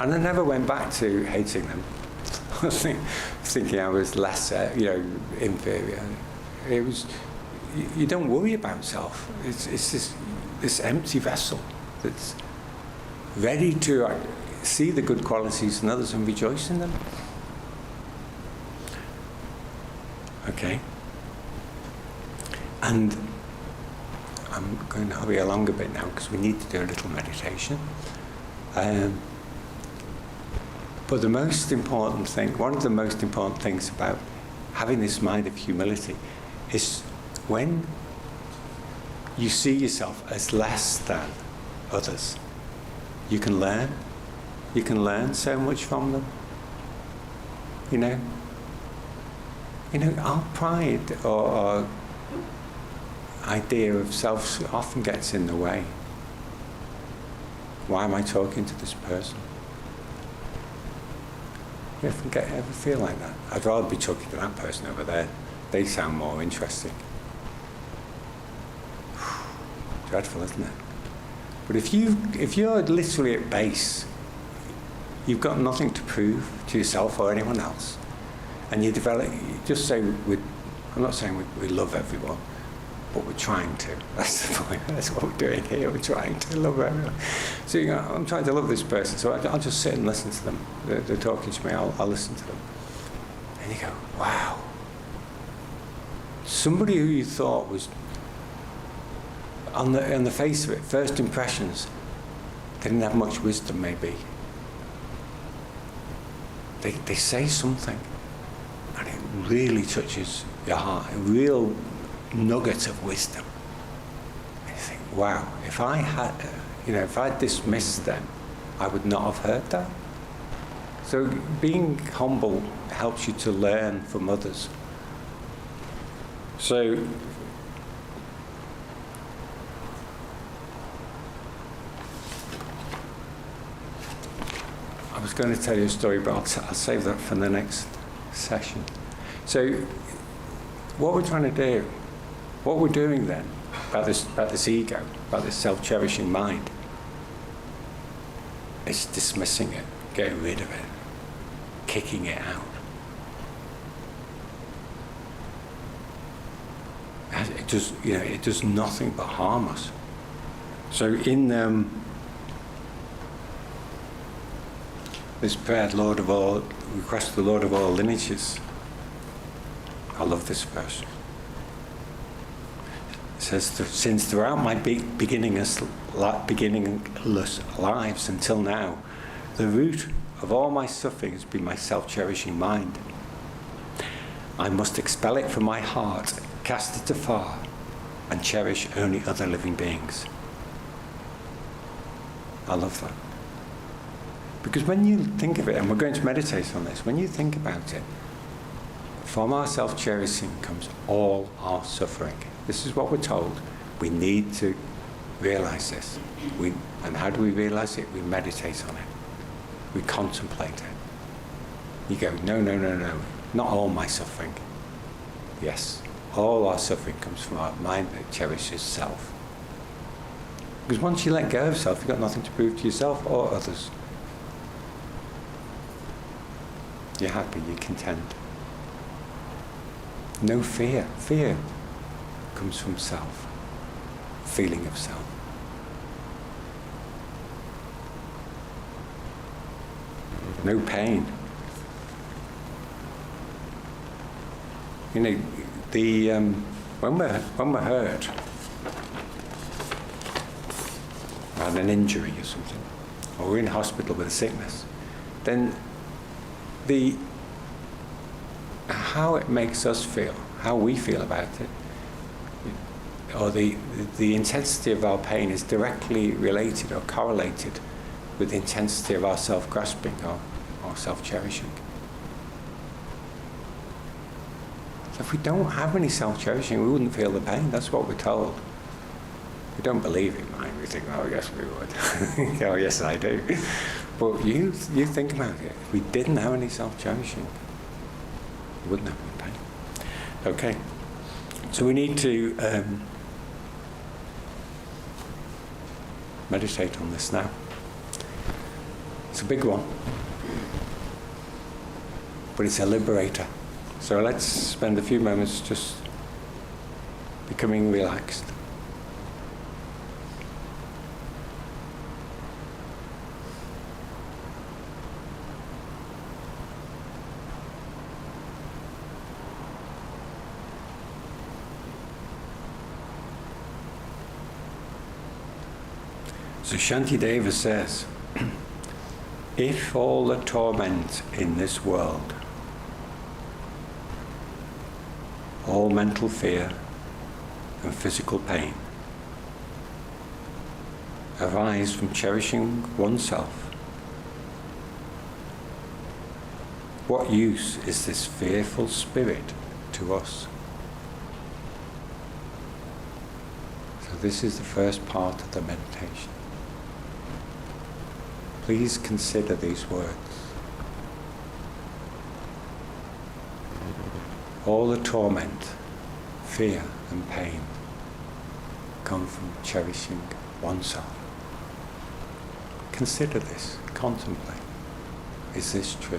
And I never went back to hating them. I was thinking I was lesser, inferior. It was, you don't worry about self. It's this empty vessel that's ready to see the good qualities in others and rejoice in them. Okay. And I'm going to hurry along a bit now because we need to do a little meditation. But the most important thing, one of the most important things about having this mind of humility is when you see yourself as less than others, you can learn. You can learn so much from them. Our pride or idea of self often gets in the way. Why am I talking to this person? You ever feel like that? I'd rather be talking to that person over there. They sound more interesting. Dreadful, isn't it? But if you're literally at base, you've got nothing to prove to yourself or anyone else, and you just say, I'm not saying we love everyone, but we're trying to. That's the point. That's what we're doing here. We're trying to love everyone. So I'm trying to love this person, so I'll just sit and listen to them. They're talking to me, I'll listen to them. And you go, wow. Somebody who you thought was, on the face of it, first impressions, they didn't have much wisdom maybe. They say something, and it really touches your heart, a real nugget of wisdom. And you think, wow, if I dismissed them, I would not have heard that. So being humble helps you to learn from others. So I was going to tell you a story, but I'll save that for the next session. So what we're trying to do, what we're doing then, about this ego, about this self-cherishing mind, is dismissing it, getting rid of it, kicking it out. It does nothing but harm us. So in this prayer, request the Lord of all lineages. I love this verse. says, since throughout my beginningless lives until now, the root of all my suffering has been my self-cherishing mind. I must expel it from my heart, cast it afar, and cherish only other living beings. I love that. Because when you think of it, and we're going to meditate on this, when you think about it, from our self-cherishing comes all our suffering. This is what we're told. We need to realize this. And how do we realize it? We meditate on it. We contemplate it. You go, no, not all my suffering. Yes, all our suffering comes from our mind that cherishes self. Because once you let go of self, you've got nothing to prove to yourself or others. You're happy, you're content. No fear. Fear comes from self, feeling of self. No pain. You know, when we're hurt, had an injury or something, or we're in hospital with a sickness, then how it makes us feel, how we feel about it, or the intensity of our pain is directly related or correlated with the intensity of our self-grasping or self-cherishing. So if we don't have any self-cherishing, we wouldn't feel the pain. That's what we're told. We don't believe it, mind. We think, oh, yes, we would. Oh, yes, I do. But you think about it. If we didn't have any self-cherishing, we wouldn't have any pain. Okay. So we need to meditate on this now. It's a big one. But it's a liberator. So let's spend a few moments just becoming relaxed. So Shantideva says, if all the torment in this world, all mental fear and physical pain, arise from cherishing oneself, what use is this fearful spirit to us? So this is the first part of the meditation. Please consider these words. All the torment, fear and pain come from cherishing oneself. Consider this, contemplate. Is this true?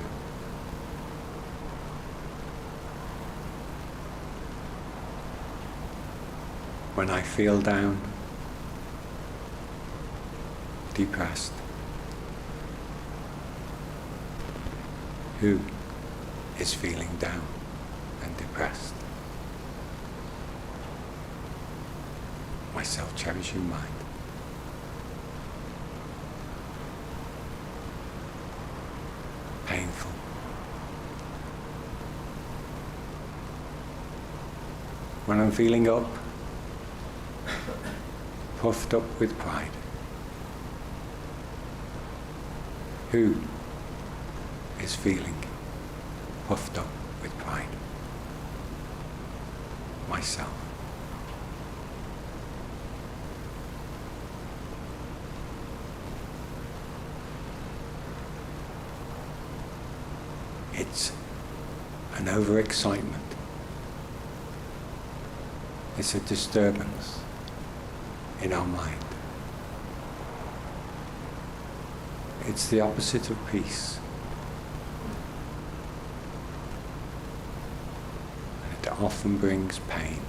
When I feel down, depressed, who is feeling down and depressed? My self-cherishing mind. Painful. When I'm feeling up, puffed up with pride, who is feeling puffed up with pride? Myself. It's an overexcitement. It's a disturbance in our mind. It's the opposite of peace. And it often brings pain.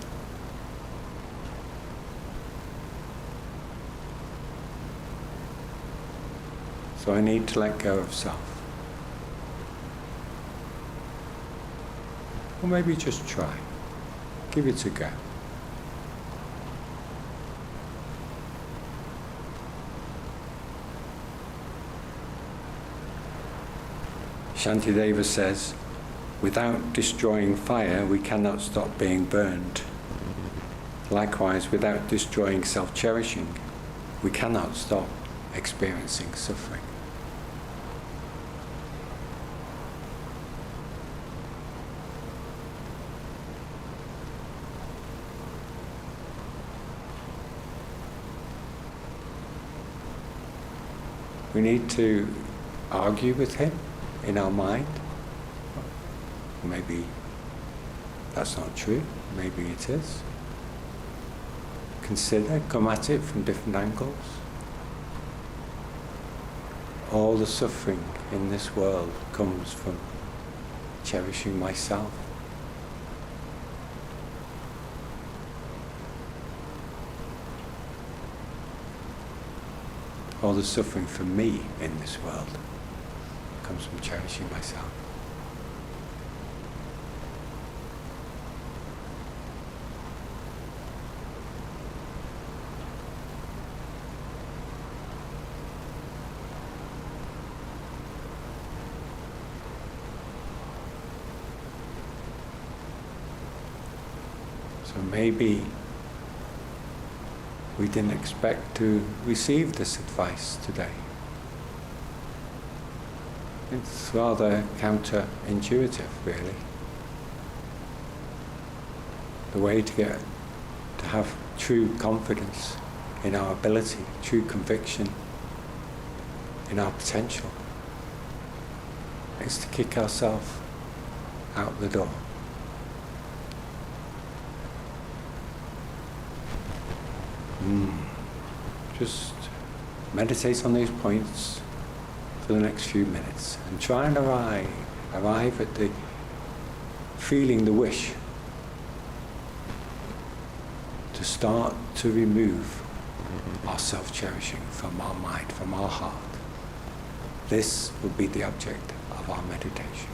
So I need to let go of self. Or maybe just try. Give it a go. Shantideva says, without destroying fire, we cannot stop being burned. Likewise, without destroying self-cherishing, we cannot stop experiencing suffering. We need to argue with him in our mind. Maybe that's not true, maybe it is. Consider, come at it from different angles. All the suffering in this world comes from cherishing myself. All the suffering for me in this world comes from cherishing myself. So maybe we didn't expect to receive this advice today. It's rather counterintuitive, really. The way to have true confidence in our ability, true conviction in our potential, is to kick ourselves out the door. Just meditate on these points for the next few minutes and try and arrive at the feeling, the wish to start to remove our self-cherishing from our mind, from our heart. This will be the object of our meditation.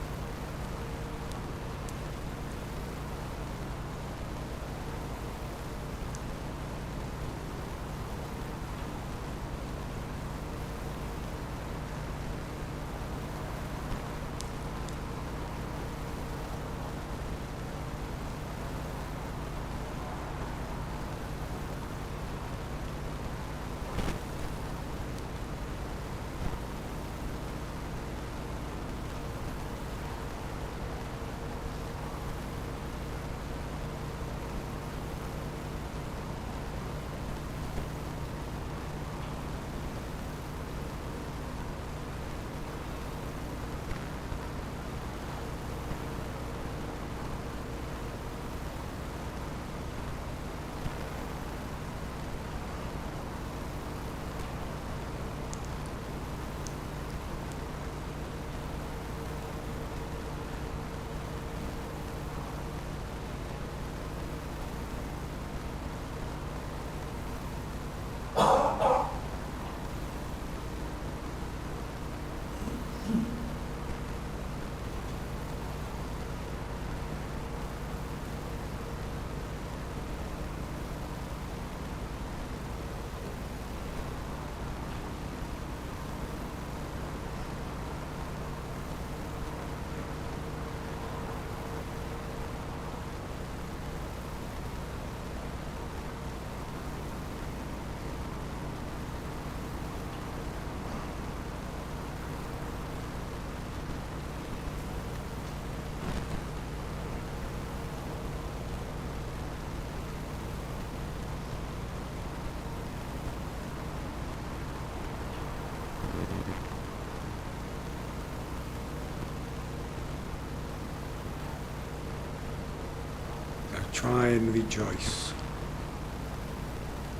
Try and rejoice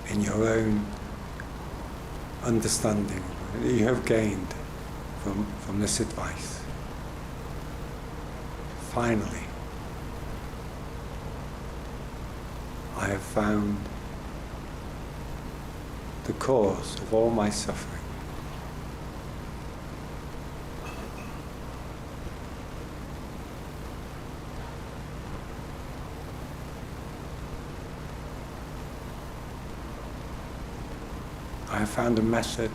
in your own understanding that you have gained from this advice. Finally, I have found the cause of all my suffering. I have found a method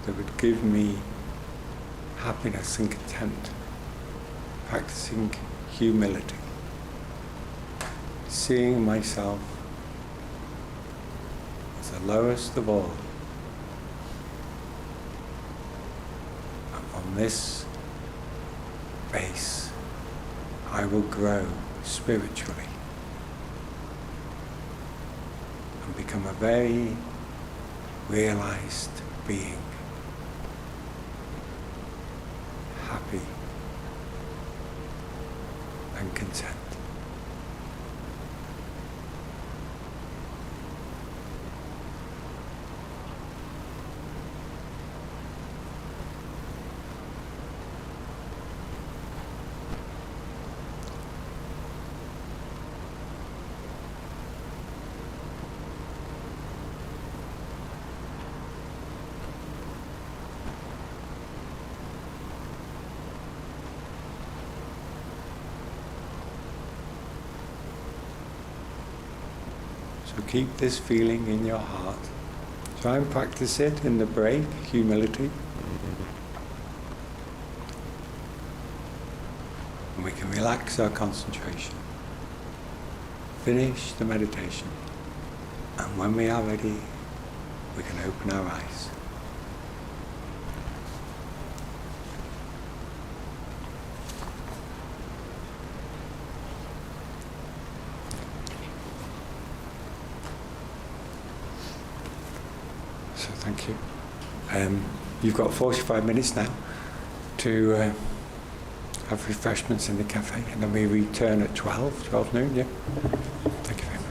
that would give me happiness and content. Practicing humility. Seeing myself as the lowest of all. And from this base, I will grow spiritually and become a very realized being, happy and content. So keep this feeling in your heart. Try and practice it in the break, humility. And we can relax our concentration. Finish the meditation. And when we are ready, we can open our eyes. So thank you. You've got 45 minutes now to have refreshments in the cafe, and then we return at 12 noon, yeah? Thank you very much.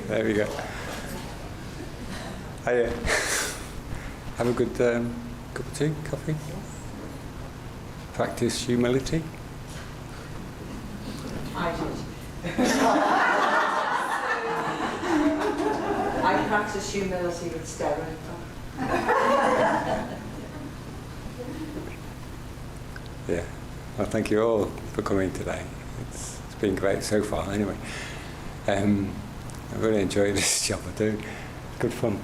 There we go. Hiya. Have a good cup of tea, coffee. Practice humility. I did. I practice humility with Stella. Yeah. Well, thank you all for coming today. It's been great so far, anyway. I really enjoyed this job I do. Good fun.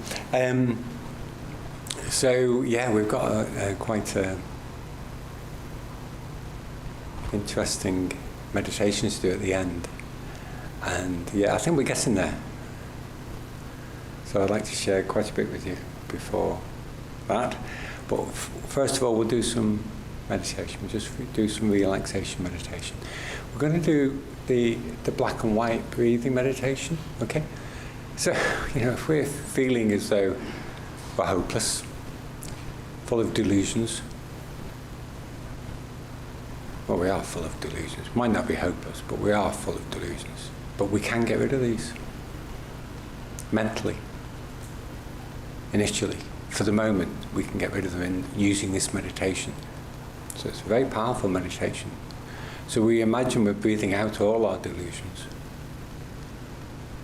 So yeah, we've got quite a interesting meditation to do at the end, and yeah, I think we're getting there. So I'd like to share quite a bit with you before that. But first of all, we'll do some meditation. We'll just do some relaxation meditation. We're going to do the black and white breathing meditation. Okay. So if we're feeling as though we're hopeless, full of delusions. Well, we are full of delusions. Might not be hopeless, but we are full of delusions. But we can get rid of these. Mentally. Initially. For the moment, we can get rid of them in using this meditation. So it's a very powerful meditation. So we imagine we're breathing out all our delusions.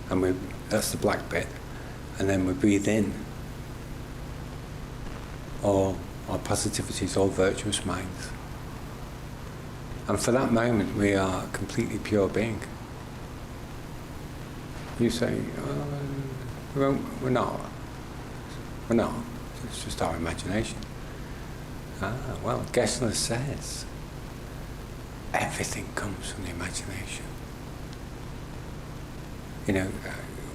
And that's the black bit. And then we breathe in all our positivities, all virtuous minds. And for that moment, we are a completely pure being. You say, we're not. We're not. It's just our imagination. Well, Gessler says, everything comes from the imagination.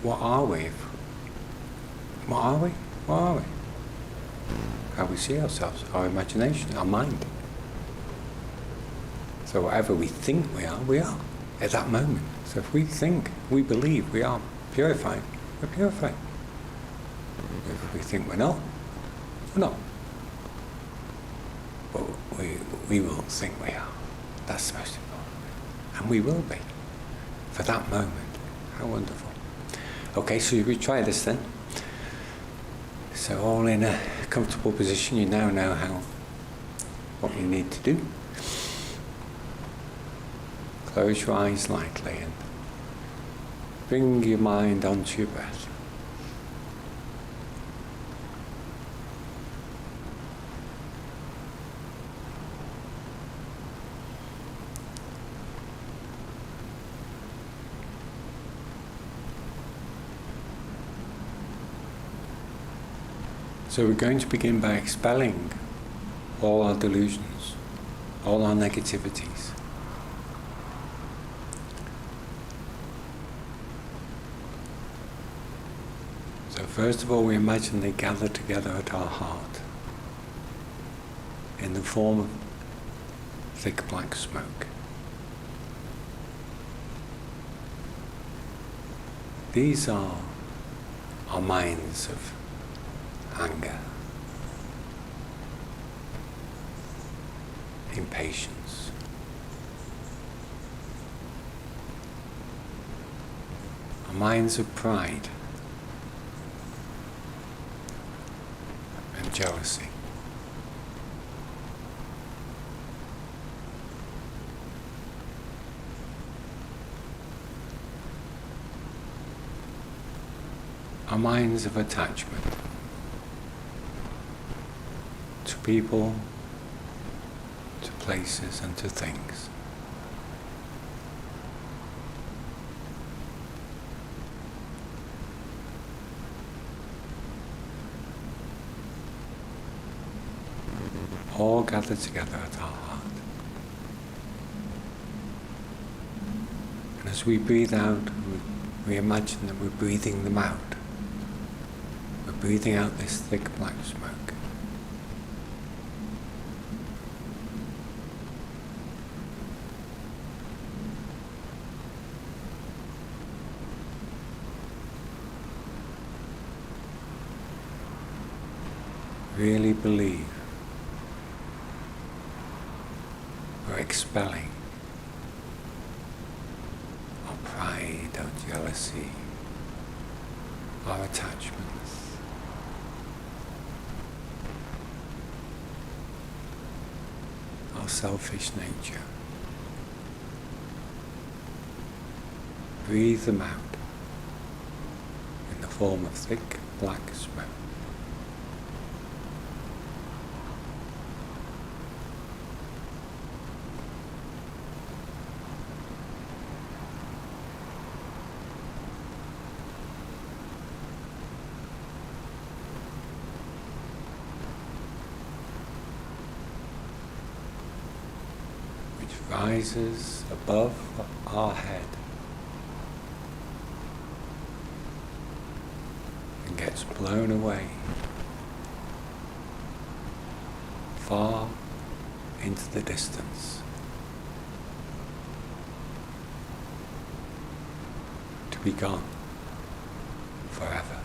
What are we? What are we? What are we? How we see ourselves, our imagination, our mind. So whatever we think we are at that moment. So if we think, we believe we are purified, we're purified. If we think we're not, we're not. But we will think we are. That's the most important. And we will be. For that moment. How wonderful. Okay, so we try this then. So all in a comfortable position, you now know what you need to do. Close your eyes lightly and bring your mind onto your breath. So we're going to begin by expelling all our delusions, all our negativities. So first of all, we imagine they gather together at our heart in the form of thick black smoke. These are our minds of anger, impatience, our minds of pride and jealousy. Our minds of attachment to people, to places and to things. All gathered together at our heart. And as we breathe out, we imagine that we're breathing them out. We're breathing out this thick black smoke. Really believe we're expelling our pride, our jealousy, our attachments, our selfish nature. Breathe them out in the form of thick black smoke. Which rises above our head and gets blown away far into the distance, to be gone forever.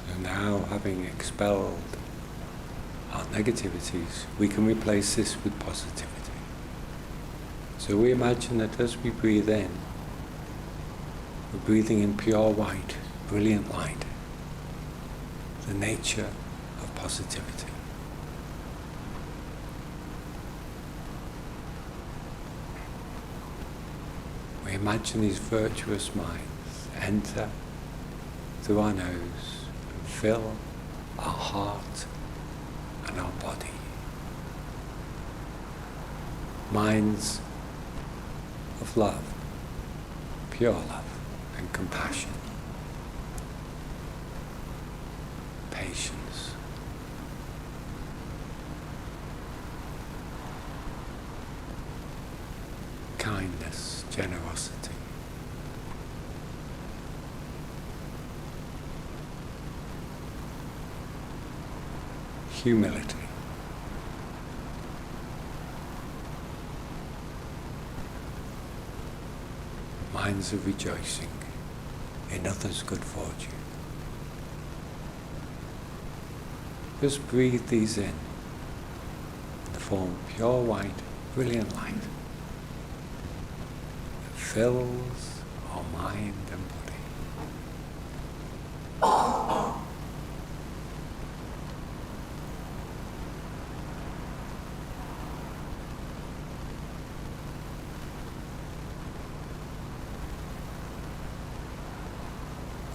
So now, having expelled our negativities, we can replace this with positivity. So we imagine that as we breathe in, we're breathing in pure white, brilliant light, the nature of positivity. We imagine these virtuous minds enter through our nose and fill our heart and our body. Minds of love, pure love and compassion, patience, kindness, generosity. Humility. Minds of rejoicing in others' good fortune. Just breathe these in the form of pure white, brilliant light that fills our mind and body.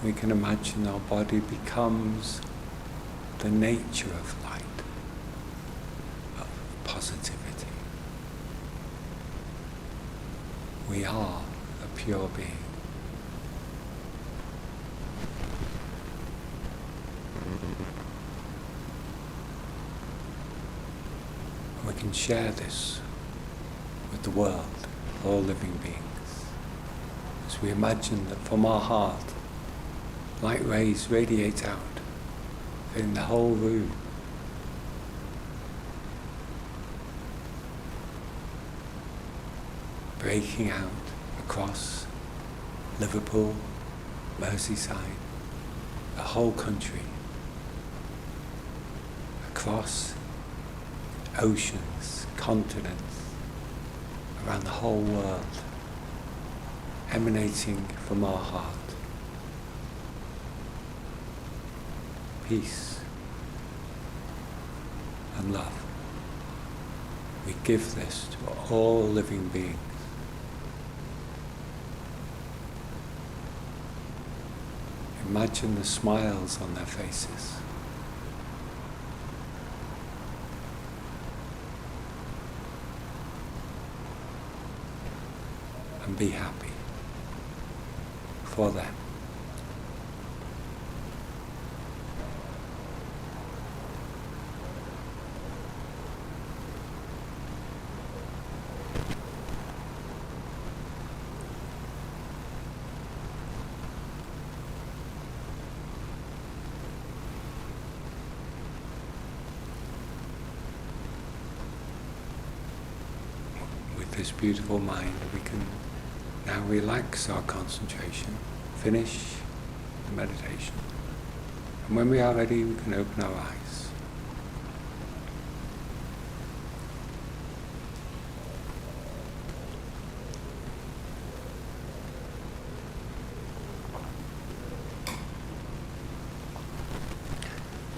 We can imagine our body becomes the nature of light, of positivity. We are a pure being. We can share this with the world, all living beings, as we imagine that from our heart, light rays radiate out, filling the whole room. Breaking out across Liverpool, Merseyside, the whole country, across oceans, continents, around the whole world, emanating from our heart. Peace and love. We give this to all living beings. Imagine the smiles on their faces. And be happy for them. this beautiful mind, we can now relax our concentration, finish the meditation. And when we are ready, we can open our eyes.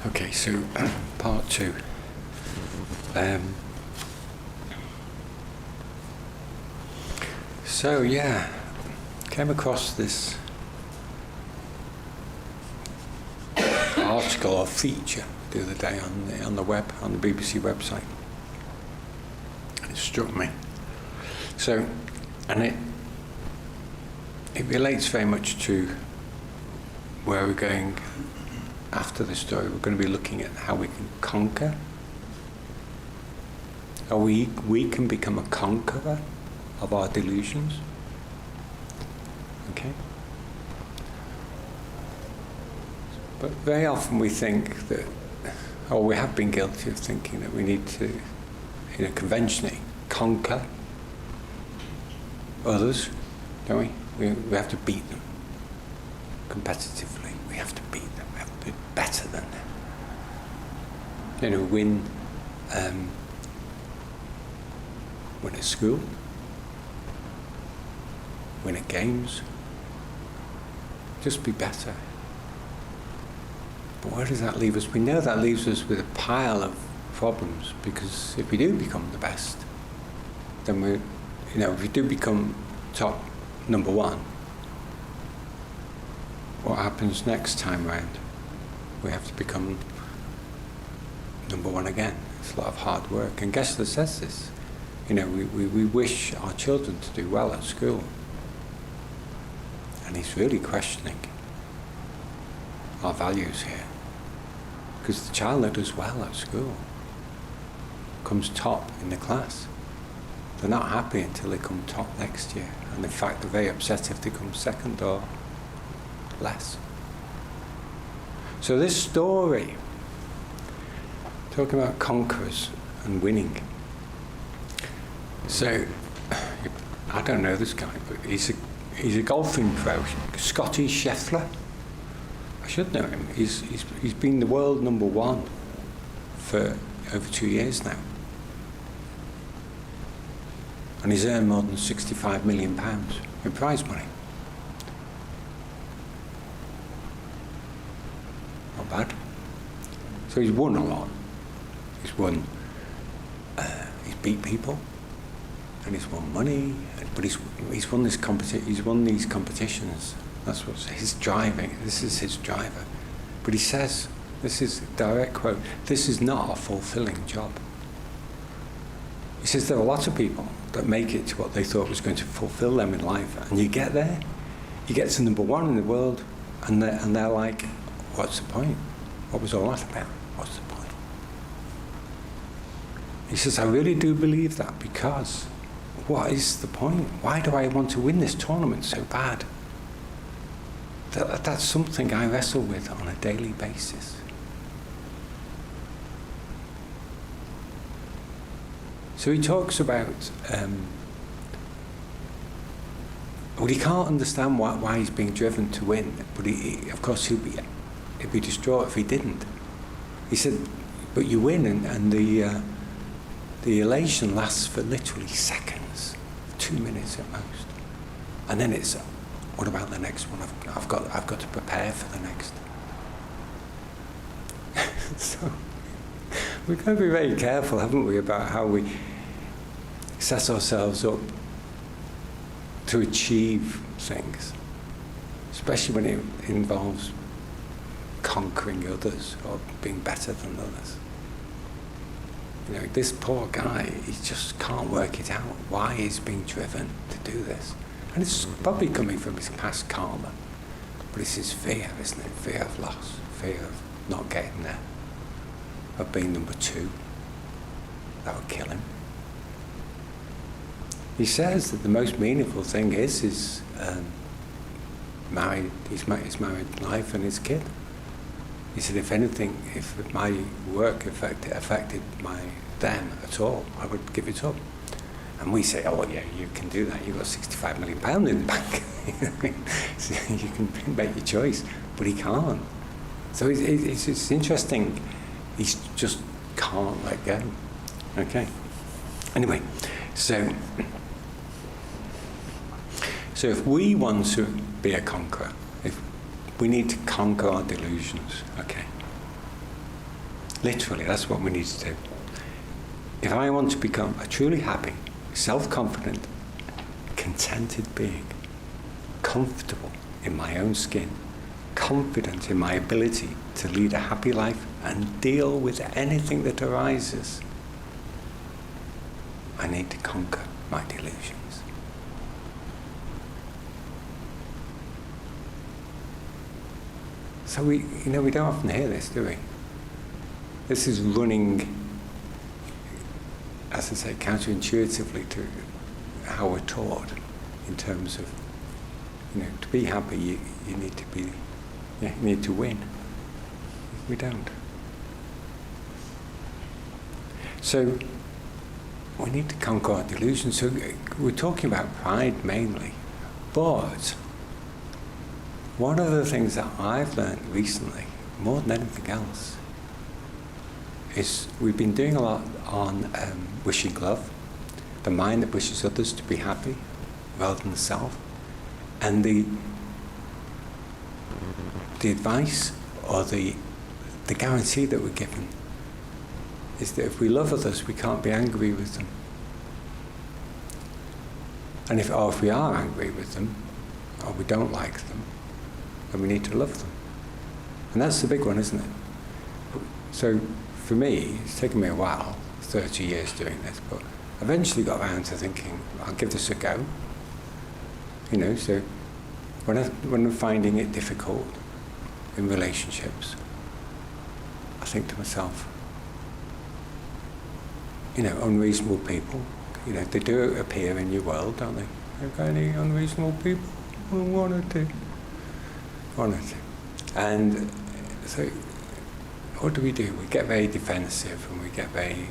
Okay, so part 2. So yeah, came across this article or feature the other day on the web, on the BBC website. It struck me. So, and it relates very much to where we're going after the story. We're going to be looking at how we can conquer. How we can become a conqueror of our delusions. Okay? But very often we think that, or we have been guilty of thinking that we need to, conventionally conquer others, don't we? We have to beat them competitively. We have to beat them. We have to be better than them. Win at school, win at games, just be better. But where does that leave us? We know that leaves us with a pile of problems, because if we do become the best, then if we do become top number 1, what happens next time round? We have to become number 1 again. It's a lot of hard work. And Gessler says this. We wish our children to do well at school. And he's really questioning our values here. Because the child that does well at school comes top in the class. They're not happy until they come top next year. And in fact, they're very upset if they come second or less. So this story, talking about conquerors and winning. So, I don't know this guy, but he's a golfing pro, Scotty Scheffler. I should know him. He's been the world number 1 for over 2 years now. And he's earned more than £65 million in prize money. Not bad. So he's won a lot. He's won, he's beat people, and he's won money, but he's won this he's won these competitions. That's what's his driving. This is his driver. But he says, this is a direct quote, this is not a fulfilling job. He says there are lots of people that make it to what they thought was going to fulfill them in life, and you get there, you get to number 1 in the world, and they're like, what's the point? What was all that about? What's the point? He says, I really do believe that, because what is the point? Why do I want to win this tournament so bad? That's something I wrestle with on a daily basis. So he talks about, he can't understand why he's being driven to win, but of course he'd be distraught if he didn't. He said, but you win, and the elation lasts for literally seconds, 2 minutes at most, and then it's, what about the next one? I've got to prepare for the next. So we've got to be very careful, haven't we, about how we set ourselves up to achieve things, especially when it involves conquering others or being better than others. This poor guy, he just can't work it out why he's being driven to do this. And it's probably coming from his past karma, but it's his fear, isn't it? Fear of loss, fear of not getting there, of being number 2. That would kill him. He says that the most meaningful thing is his married life and his kid. He said, if anything, if my work affected them at all, I would give it up. And we say, oh yeah, you can do that. You've got £65 million in the bank. So you can make your choice. But he can't. So it's interesting. He just can't let go. Okay. Anyway, so if we want to be a conqueror, if we need to conquer our delusions, okay. Literally, that's what we need to do. If I want to become a truly happy, self-confident, contented being, comfortable in my own skin, confident in my ability to lead a happy life and deal with anything that arises, I need to conquer my delusions. So we don't often hear this, do we? This is running, as I say, counterintuitively to how we're taught in terms of, to be happy, you need to be, you need to win. We don't. So we need to conquer our delusions. So we're talking about pride mainly, but one of the things that I've learned recently, more than anything else, is we've been doing a lot on wishing love, the mind that wishes others to be happy rather than the self. And the advice or the guarantee that we're given is that if we love others, we can't be angry with them. And if we are angry with them, or we don't like them, then we need to love them. And that's the big one, isn't it? So for me, it's taken me a while, 30 years doing this, but I eventually got around to thinking, I'll give this a go. So when I'm finding it difficult in relationships, I think to myself, unreasonable people, they do appear in your world, don't they? Have you got any unreasonable people? Well, one or two. And so what do? We get very defensive and we get very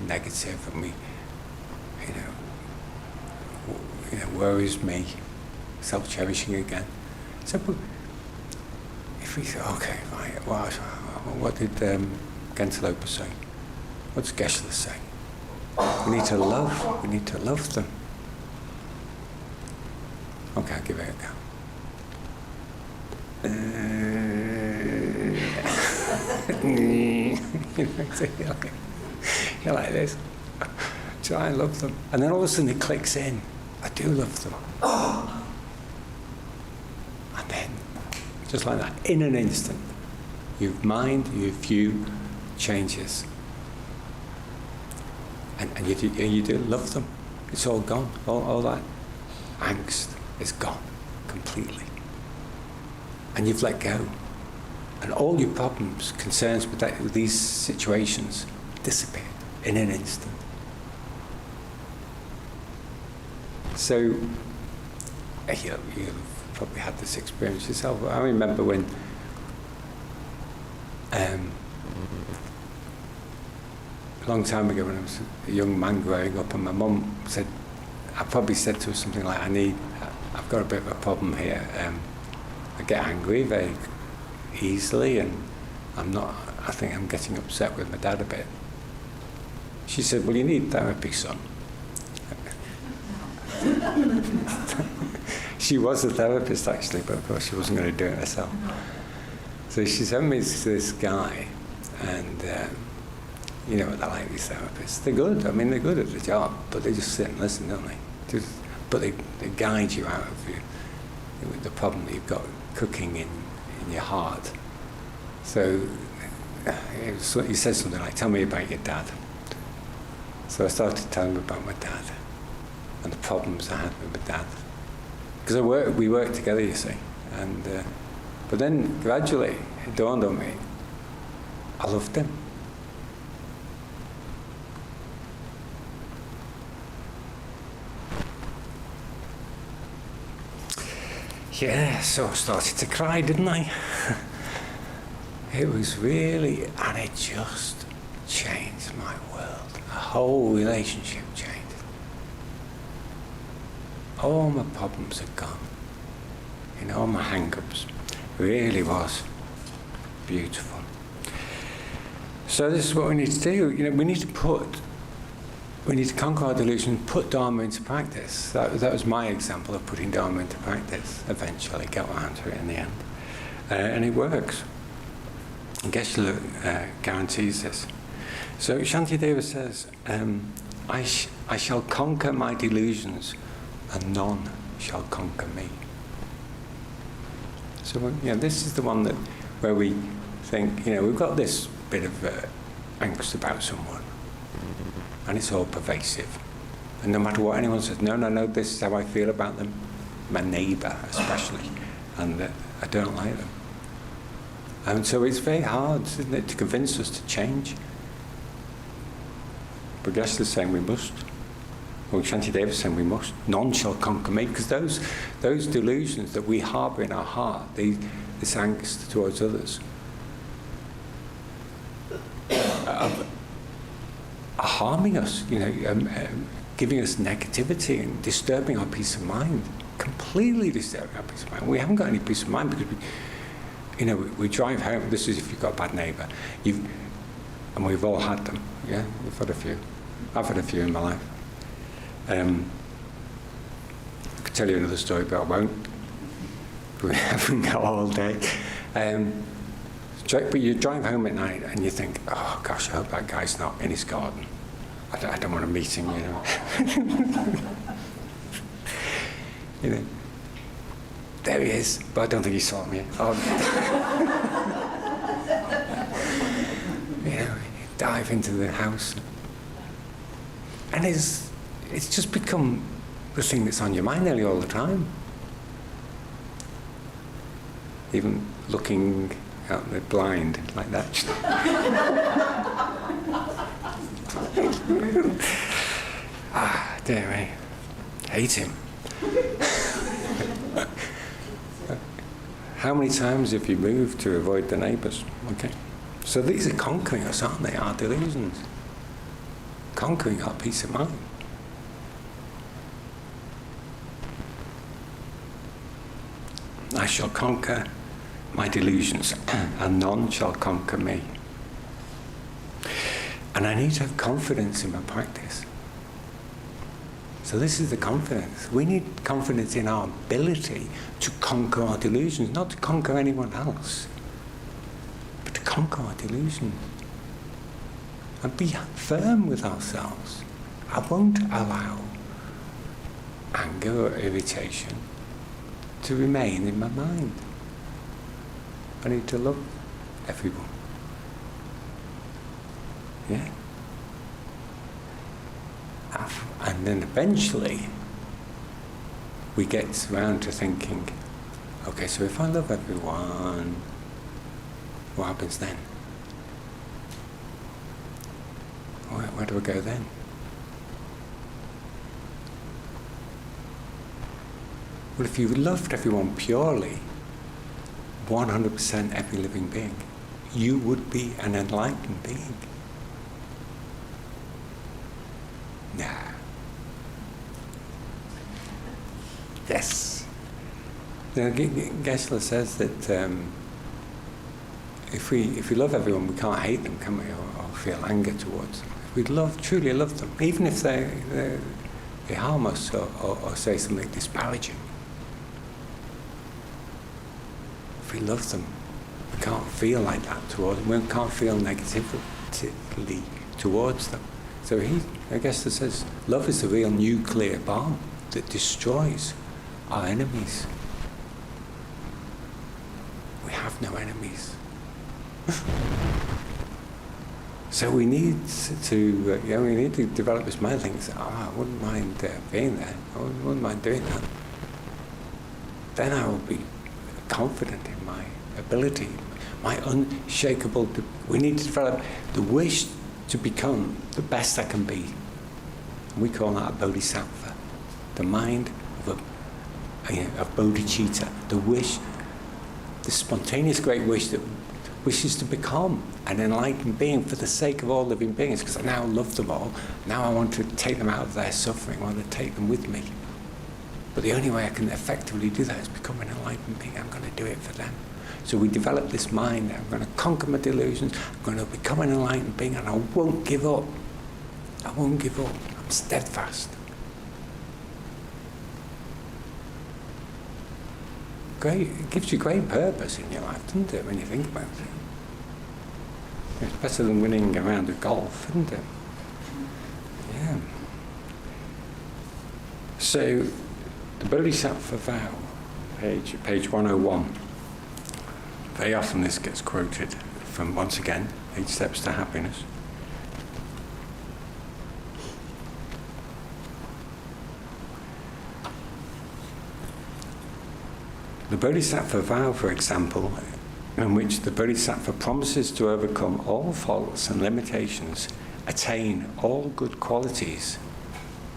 negative and we, worries me, self-cherishing again. So if we say, okay, right, well, what did Gentilopus say? What does Geshe say? We need to love them. Okay, I'll give it a go. You're like this. Try and love them. And then all of a sudden it clicks in. I do love them. And then, just like that, in an instant, your view changes. And you do love them. It's all gone. All that angst is gone completely. And you've let go. And all your problems, concerns with these situations disappear in an instant. So, you've probably had this experience yourself. I remember when a long time ago when I was a young man growing up, and my mum said, I probably said to her something like, I've got a bit of a problem here. I get angry very easily, and I think I'm getting upset with my dad a bit. She said, well, you need therapy, son. She was a therapist, actually, but of course she wasn't going to do it herself. So she sent me to this guy, and you know what they're like, these therapists. They're good. I mean, they're good at the job, but they just sit and listen, don't they? But they guide you out of the problem that you've got cooking in your heart. So he said something like, tell me about your dad. So I started telling him about my dad and the problems I had with my dad. Because we worked together, you see. And but then gradually it dawned on me, I loved him. Yeah, so I started to cry, didn't I? It was really, and it just changed my world. The whole relationship changed. all my problems are gone. You know, all my hang-ups. It really was beautiful. So this is what we need to do. You know, we need to conquer our delusion, put Dharma into practice. That was my example of putting Dharma into practice. Eventually, got around to it in the end, and it works. And Geshe-la guarantees this. So Shantideva says, I shall conquer my delusions, and none shall conquer me. So this is the one where we think, we've got this bit of angst about someone, and it's all pervasive. And no matter what anyone says, no, this is how I feel about them, my neighbour especially, and I don't like them. And so it's very hard, isn't it, to convince us to change. But Geshe-la's saying we must. Or Shantideva's saying we must. None shall conquer me, because those delusions that we harbour in our heart, this angst towards others, are harming us, giving us negativity and disturbing our peace of mind, completely disturbing our peace of mind. We haven't got any peace of mind because we drive home. This is if you've got a bad neighbour, and we've all had them. Yeah, we've had a few. I've had a few in my life. I could tell you another story, but I won't. We haven't got all day. But you drive home at night and you think, oh gosh, I hope that guy's not in his garden. I don't want to meet him, There he is, but I don't think he saw me. Dive into the house. And it's just become the thing that's on your mind nearly all the time. Even looking out the blind like that. Dear me. Hate him. How many times have you moved to avoid the neighbours? Okay. So these are conquering us, aren't they? Our delusions. Conquering our peace of mind. I shall conquer my delusions, and none shall conquer me. And I need to have confidence in my practice. So this is the confidence. We need confidence in our ability to conquer our delusions, not to conquer anyone else, but to conquer our delusions. And be firm with ourselves. I won't allow anger or irritation to remain in my mind. I need to love everyone. Yeah? And then eventually we get around to thinking, okay, so if I love everyone, what happens then? Where do I go then? Well, if you loved everyone purely, 100% every living being, you would be an enlightened being. Nah. Yes. Geshe-la says that if we love everyone, we can't hate them, can we, or feel anger towards them. If we truly love them, even if they harm us or say something disparaging. If we love them, we can't feel like that towards them. We can't feel negatively towards them. So I guess that says, love is the real nuclear bomb that destroys our enemies. We have no enemies. So we need to develop this mind thing. I wouldn't mind being there. I wouldn't mind doing that. Then I will be confident in my ability, my unshakable. We need to develop the wish to become the best I can be. And we call that a bodhisattva, the mind of bodhicitta, the wish, the spontaneous great wish that wishes to become an enlightened being for the sake of all living beings, because I now love them all. Now I want to take them out of their suffering. I want to take them with me. But the only way I can effectively do that is become an enlightened being. I'm going to do it for them. So we develop this mind. I'm going to conquer my delusions. I'm going to become an enlightened being, and I won't give up. I won't give up. I'm steadfast. Great. It gives you great purpose in your life, doesn't it, when you think about it? It's better than winning a round of golf, isn't it? Yeah. So, the Bodhisattva vow, page 101. Very often this gets quoted from, once again, 8 Steps to Happiness. The Bodhisattva vow, for example, in which the Bodhisattva promises to overcome all faults and limitations, attain all good qualities,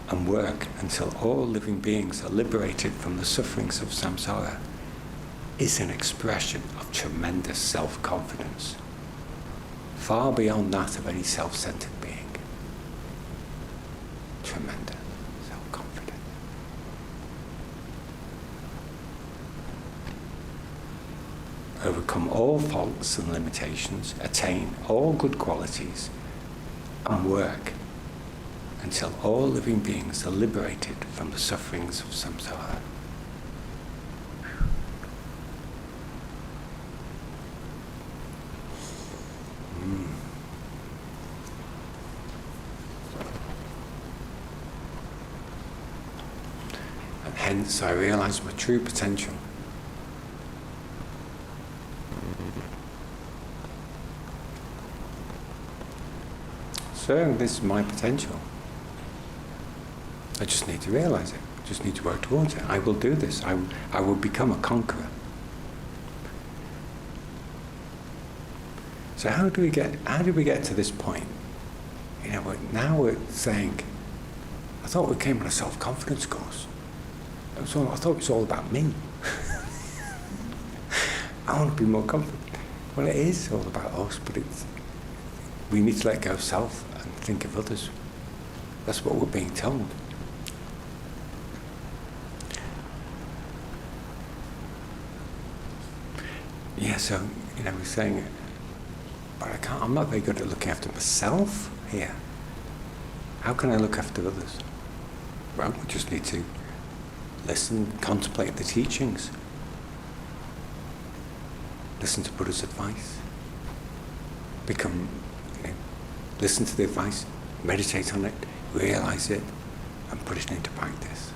and work until all living beings are liberated from the sufferings of samsara, is an expression of tremendous self-confidence, far beyond that of any self-centered being. Tremendous self-confidence. Overcome all faults and limitations, attain all good qualities, and work until all living beings are liberated from the sufferings of samsara. And hence I realize my true potential. So this is my potential. I just need to realize it. I just need to work towards it. I will do this. I will become a conqueror. So how did we get to this point? You know, now we're saying, I thought we came on a self-confidence course. I thought it was all about me. I want to be more confident. Well, it is all about us, but we need to let go of self and think of others. That's what we're being told. Yeah, so, you know, we're saying, but I'm not very good at looking after myself here. How can I look after others? Well, we just need to listen, contemplate the teachings. Listen to Buddha's advice. Listen to the advice, meditate on it, realize it, and put it into practice.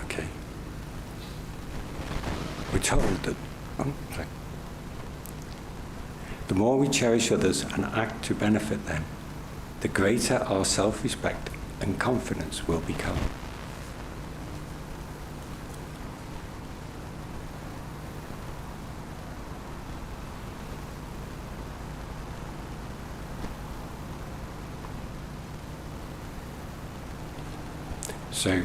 Okay. We're told that the more we cherish others and act to benefit them, the greater our self-respect and confidence will become. So,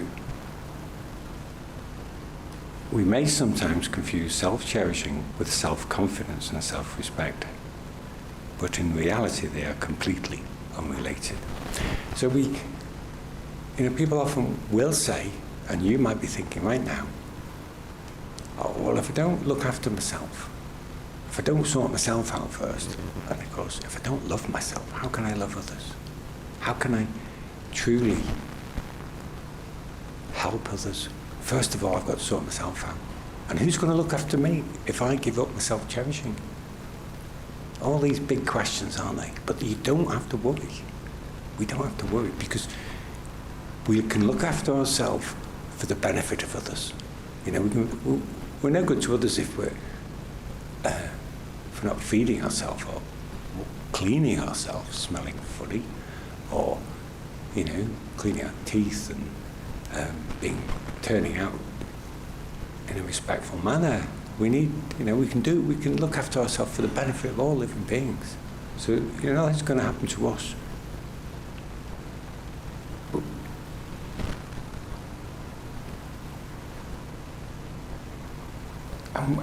we may sometimes confuse self-cherishing with self-confidence and self-respect, but in reality they are completely unrelated. So people often will say, and you might be thinking right now, oh, well, if I don't look after myself, if I don't sort myself out first, and of course, if I don't love myself, how can I love others? How can I truly help others? First of all, I've got to sort myself out. And who's going to look after me if I give up my self-cherishing? All these big questions, aren't they? But you don't have to worry. We don't have to worry because we can look after ourselves for the benefit of others. You know, we're no good to others if we're not feeding ourselves or cleaning ourselves, smelling funny, or, you know, cleaning our teeth and turning out in a respectful manner. We need, you know, we can look after ourselves for the benefit of all living beings. So, you know, that's going to happen to us.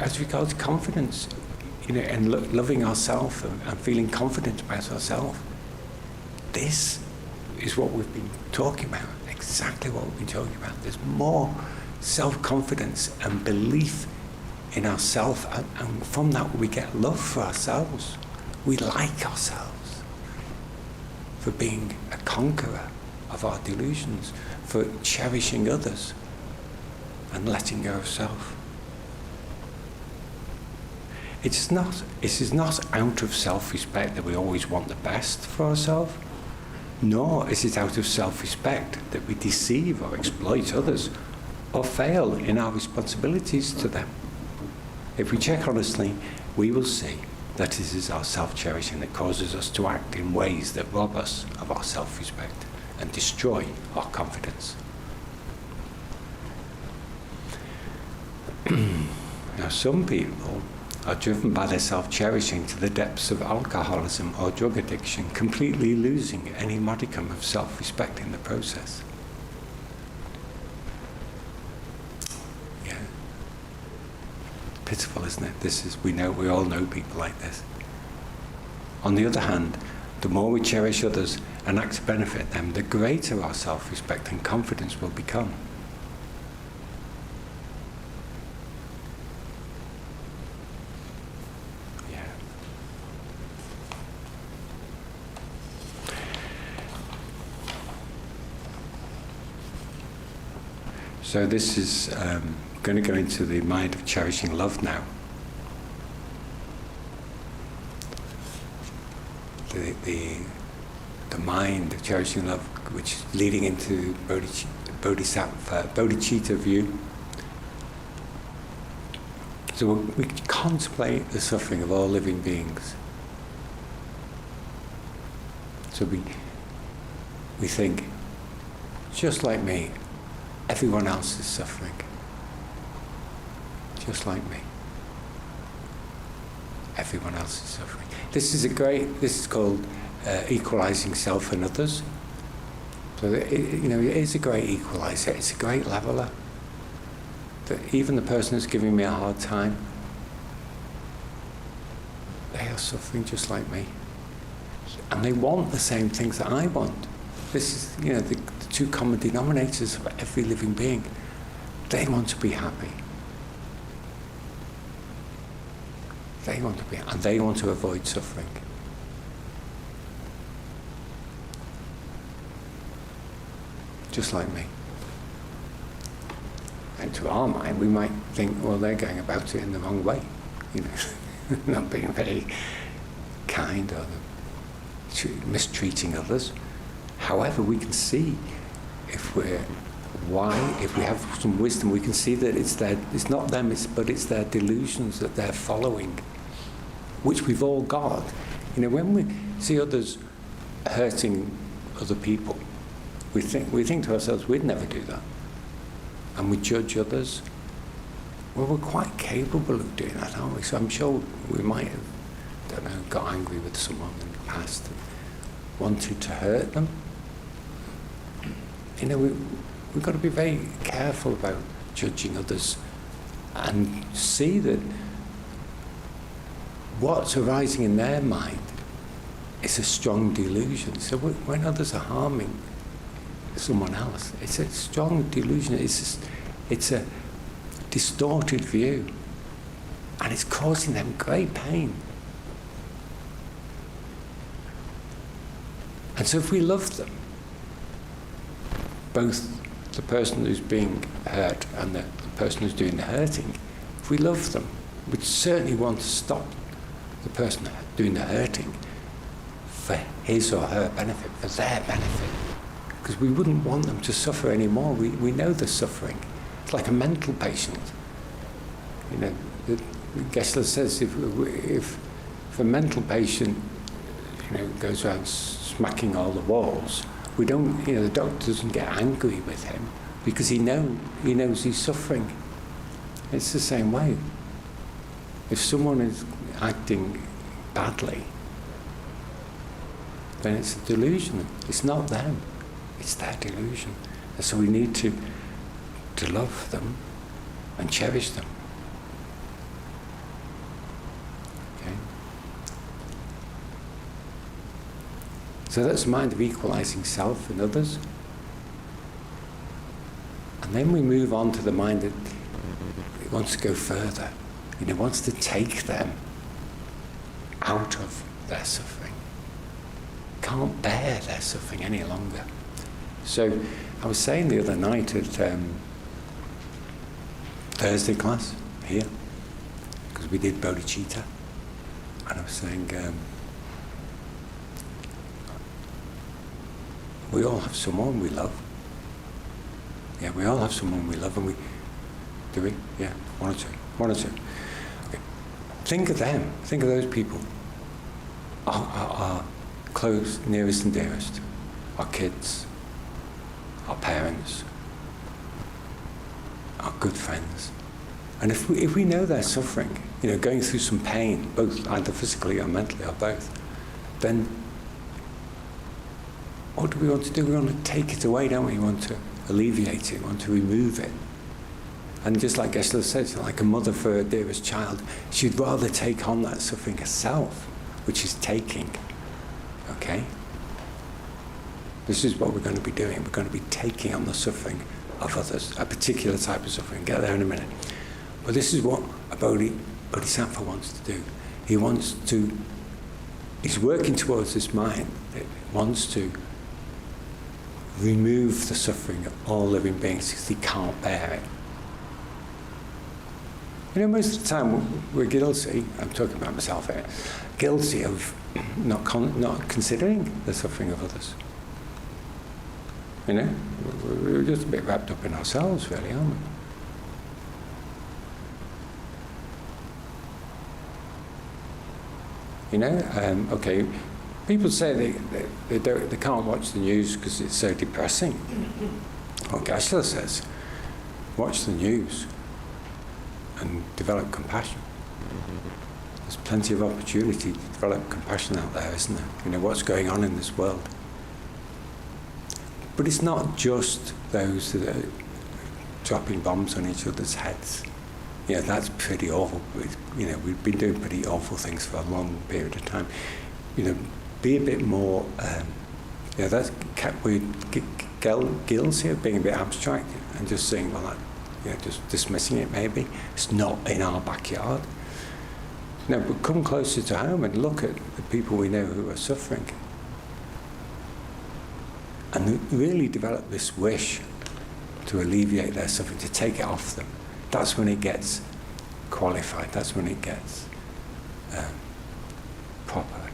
As regards confidence, you know, and loving ourselves and feeling confident about ourselves, this is what we've been talking about. exactly what we've been talking about. There's more self-confidence and belief in ourselves, and from that we get love for ourselves. We like ourselves for being a conqueror of our delusions, for cherishing others and letting go of self. It is not out of self-respect that we always want the best for ourselves, nor is it out of self-respect that we deceive or exploit others or fail in our responsibilities to them. If we check honestly, we will see that it is our self-cherishing that causes us to act in ways that rob us of our self-respect and destroy our confidence. Now, some people are driven by their self-cherishing to the depths of alcoholism or drug addiction, completely losing any modicum of self-respect in the process. Yeah. Pitiful, isn't it? We all know people like this. On the other hand, the more we cherish others and act to benefit them, the greater our self-respect and confidence will become. So this is going to go into the mind of cherishing love now. The mind of cherishing love, which is leading into bodhisattva, bodhicitta view. So we contemplate the suffering of all living beings. So we think, just like me, everyone else is suffering, just like me. Everyone else is suffering. This is called equalizing self and others. So it is a great equalizer. It's a great leveler. That even the person who's giving me a hard time, they are suffering just like me, and they want the same things that I want. This is, the two common denominators of every living being. They want to be happy. They want to be, and they want to avoid suffering. Just like me. And to our mind, we might think, well, they're going about it in the wrong way. Not being very kind or mistreating others. However, we can see if we have some wisdom, we can see that it's not them, but it's their delusions that they're following, which we've all got. When we see others hurting other people, we think to ourselves, we'd never do that. And we judge others. Well, we're quite capable of doing that, aren't we? So I'm sure we might have, got angry with someone in the past and wanted to hurt them. We've got to be very careful about judging others and see that what's arising in their mind is a strong delusion. So when others are harming someone else, it's a strong delusion. It's a distorted view, and it's causing them great pain. And so if we love them, both the person who's being hurt and the person who's doing the hurting, if we love them, we'd certainly want to stop the person doing the hurting for his or her benefit, for their benefit. Because we wouldn't want them to suffer anymore. We know they're suffering. It's like a mental patient. Gessler says if a mental patient goes around smacking all the walls, we don't, the doctor doesn't get angry with him because he knows he's suffering. It's the same way. If someone is acting badly, then it's a delusion. It's not them. It's their delusion. And so we need to love them and cherish them. Okay? So that's the mind of equalizing self and others. And then we move on to the mind that it wants to go further. It wants to take them out of their suffering. Can't bear their suffering any longer. So I was saying the other night at Thursday class here, because we did bodhicitta, and I was saying we all have someone we love. Yeah, we all have someone we love, and we do we? Yeah, one or two. Okay. Think of them. Think of those people. Our close, nearest and dearest. Our kids. Our parents. Our good friends. And if we know they're suffering, going through some pain, both either physically or mentally or both, then what do we want to do? We want to take it away, don't we? We want to alleviate it, we want to remove it. And just like Geshe-la says, like a mother for her dearest child, she'd rather take on that suffering herself, which is taking. Okay? This is what we're going to be doing. We're going to be taking on the suffering of others, a particular type of suffering. Get there in a minute. But this is what a bodhisattva wants to do. He's working towards this mind that wants to remove the suffering of all living beings because he can't bear it. Most of the time we're guilty, I'm talking about myself here, guilty of not considering the suffering of others. We're just a bit wrapped up in ourselves, really, aren't we? Okay, people say they can't watch the news because it's so depressing. Well, Geshe-la says, watch the news and develop compassion. There's plenty of opportunity to develop compassion out there, isn't there? What's going on in this world. But it's not just those that are dropping bombs on each other's heads. That's pretty awful. We've been doing pretty awful things for a long period of time. Be a bit more, we're guilty of being a bit abstract and just saying, well, just dismissing it maybe. It's not in our backyard. No, but come closer to home and look at the people we know who are suffering. And really develop this wish to alleviate their suffering, to take it off them. That's when it gets qualified. That's when it gets proper.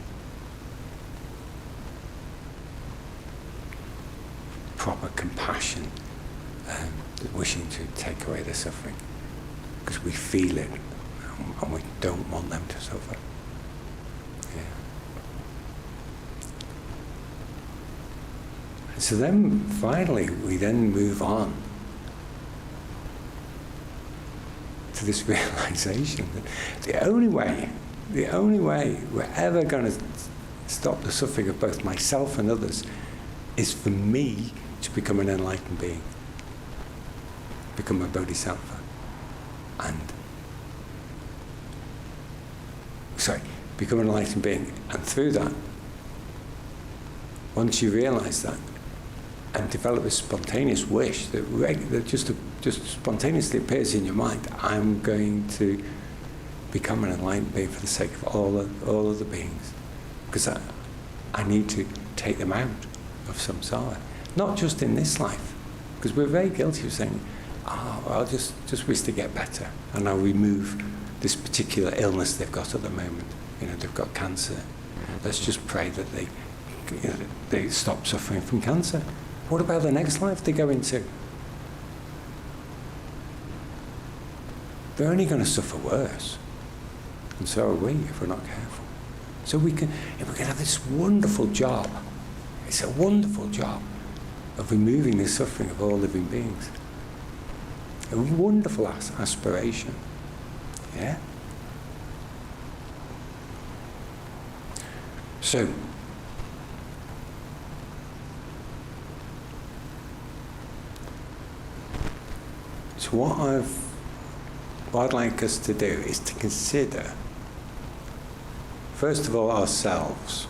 Proper compassion, wishing to take away the suffering. Because we feel it and we don't want them to suffer. Yeah. So then, finally, we then move on to this realization that the only way we're ever going to stop the suffering of both myself and others is for me to become an enlightened being, become a bodhisattva, become an enlightened being, and through that, once you realize that, and develop a spontaneous wish that just spontaneously appears in your mind, I'm going to become an enlightened being for the sake of all of the beings, because I need to take them out of samsara, not just in this life, because we're very guilty of saying, I'll just wish to get better, and I'll remove this particular illness they've got at the moment. They've got cancer. Let's just pray that they stop suffering from cancer. What about the next life they go into? They're only going to suffer worse. And so are we if we're not careful. So if we can have this wonderful job, it's a wonderful job of removing the suffering of all living beings. A wonderful aspiration. Yeah? So what I'd like us to do is to consider, first of all, ourselves.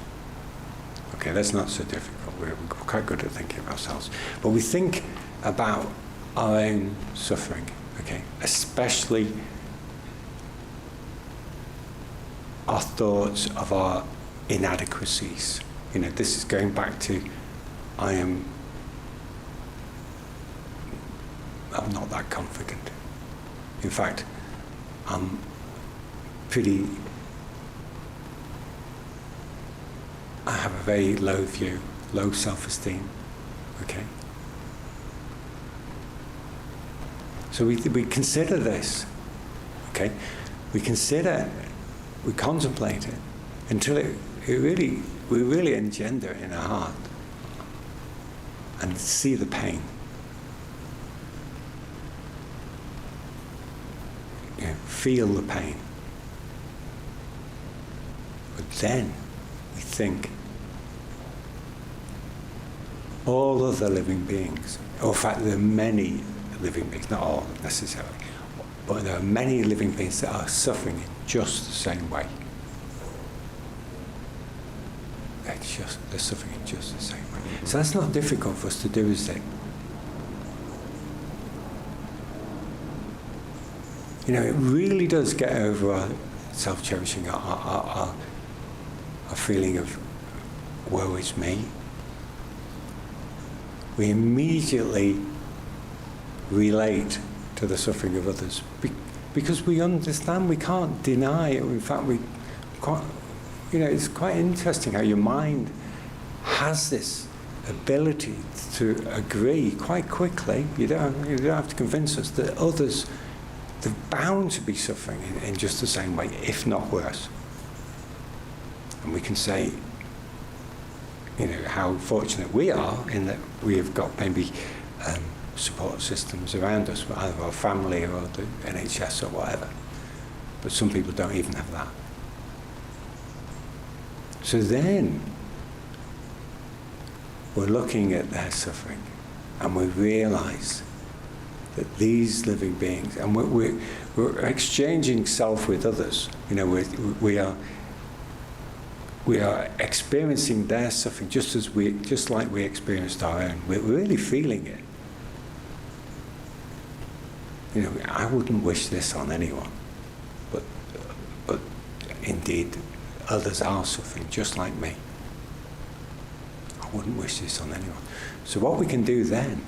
Okay, that's not so difficult. We're quite good at thinking of ourselves. But we think about our own suffering, okay? Especially our thoughts of our inadequacies. You know, this is going back to I'm not that confident. In fact, I'm pretty, I have a very low view, low self-esteem, okay? So we consider this, okay? We contemplate it until we really engender it in our heart and see the pain. You know, feel the pain. But then we think all other living beings, or in fact there are many living beings, not all necessarily, but there are many living beings that are suffering in just the same way. They're suffering in just the same way. So that's not difficult for us to do, is it? You know, it really does get over our self-cherishing, our feeling of woe is me. We immediately relate to the suffering of others because we understand, we can't deny it. In fact, it's quite interesting how your mind has this ability to agree quite quickly. You don't have to convince us that others, they're bound to be suffering in just the same way, if not worse. And we can say, you know, how fortunate we are in that we have got maybe support systems around us, either our family or the NHS or whatever. But some people don't even have that. So then we're looking at their suffering and we realise that these living beings, and we're exchanging self with others. You know, we are experiencing their suffering just like we experienced our own. We're really feeling it. You know, I wouldn't wish this on anyone, but indeed, others are suffering just like me. I wouldn't wish this on anyone. So what we can do then,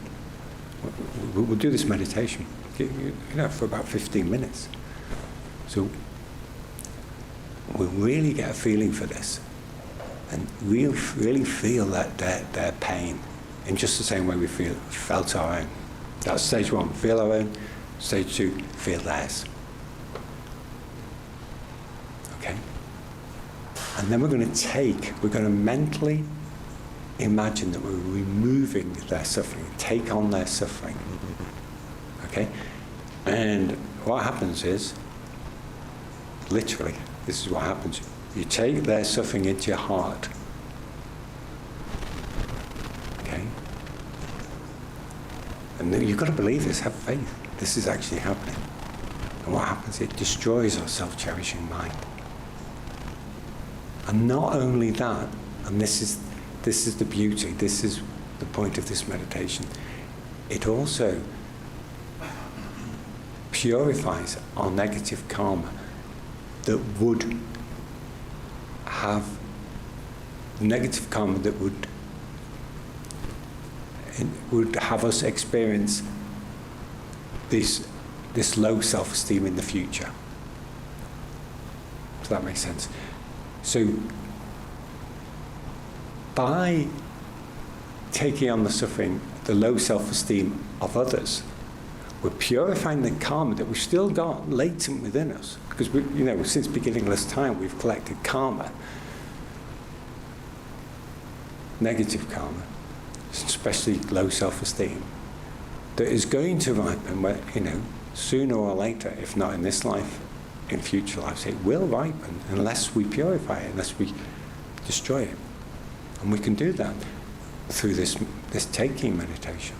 we'll do this meditation, you know, for about 15 minutes. So we'll really get a feeling for this, and really feel that their pain in just the same way we felt our own. That's stage one, feel our own. Stage two, feel theirs. Okay? And then we're going to mentally imagine that we're removing their suffering, take on their suffering. Okay? And what happens is, literally, this is what happens. You take their suffering into your heart. Okay? And then you've got to believe this, have faith. This is actually happening. And what happens? It destroys our self-cherishing mind. And not only that, and this is the beauty, this is the point of this meditation, it also purifies our negative karma that would have have us experience this low self-esteem in the future. Does that make sense? So by taking on the suffering, the low self-esteem of others, we're purifying the karma that we've still got latent within us. Because since beginningless time, we've collected karma, negative karma, especially low self-esteem, that is going to ripen, sooner or later, if not in this life, in future lives. It will ripen unless we purify it, unless we destroy it. And we can do that through this taking meditation.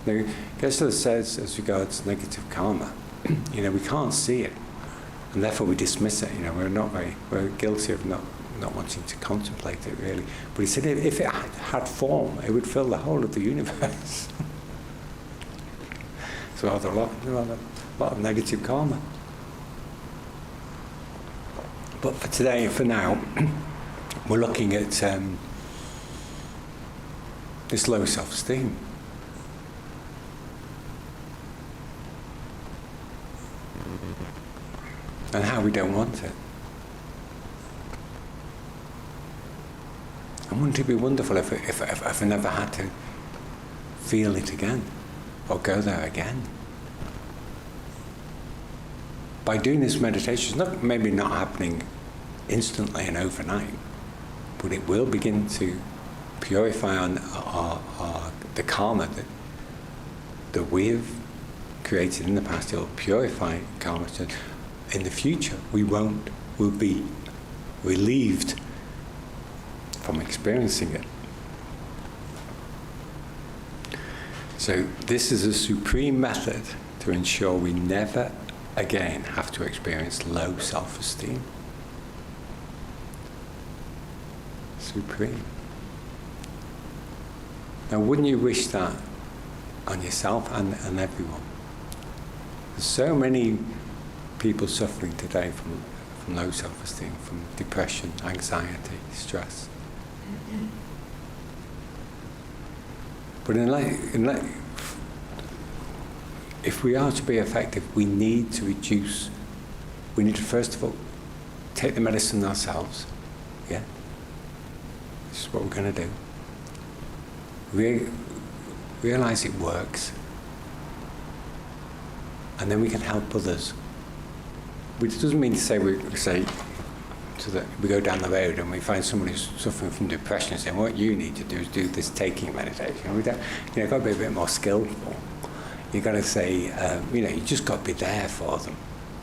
Now, Geshe-la says, as regards negative karma, we can't see it, and therefore we dismiss it. We're guilty of not wanting to contemplate it really. But he said if it had form, it would fill the whole of the universe. So there's a lot of negative karma. But for today, for now, we're looking at this low self-esteem. And how we don't want it. And wouldn't it be wonderful if I never had to feel it again or go there again? By doing this meditation, it's maybe not happening instantly and overnight, but it will begin to purify the karma that we've created in the past. It will purify karma. So in the future, we'll be relieved from experiencing it. So this is a supreme method to ensure we never again have to experience low self-esteem. Supreme. Now, wouldn't you wish that on yourself and everyone? There's so many people suffering today from low self-esteem, from depression, anxiety, stress. But if we are to be effective, we need to reduce. We need to first of all take the medicine ourselves. Yeah, this is what we're going to do. Realize it works, and then we can help others. Which doesn't mean to say we go down the road and we find somebody who's suffering from depression and say, what you need to do is do this taking meditation. We don't, got to be a bit more skillful. You've got to say, you just got to be there for them,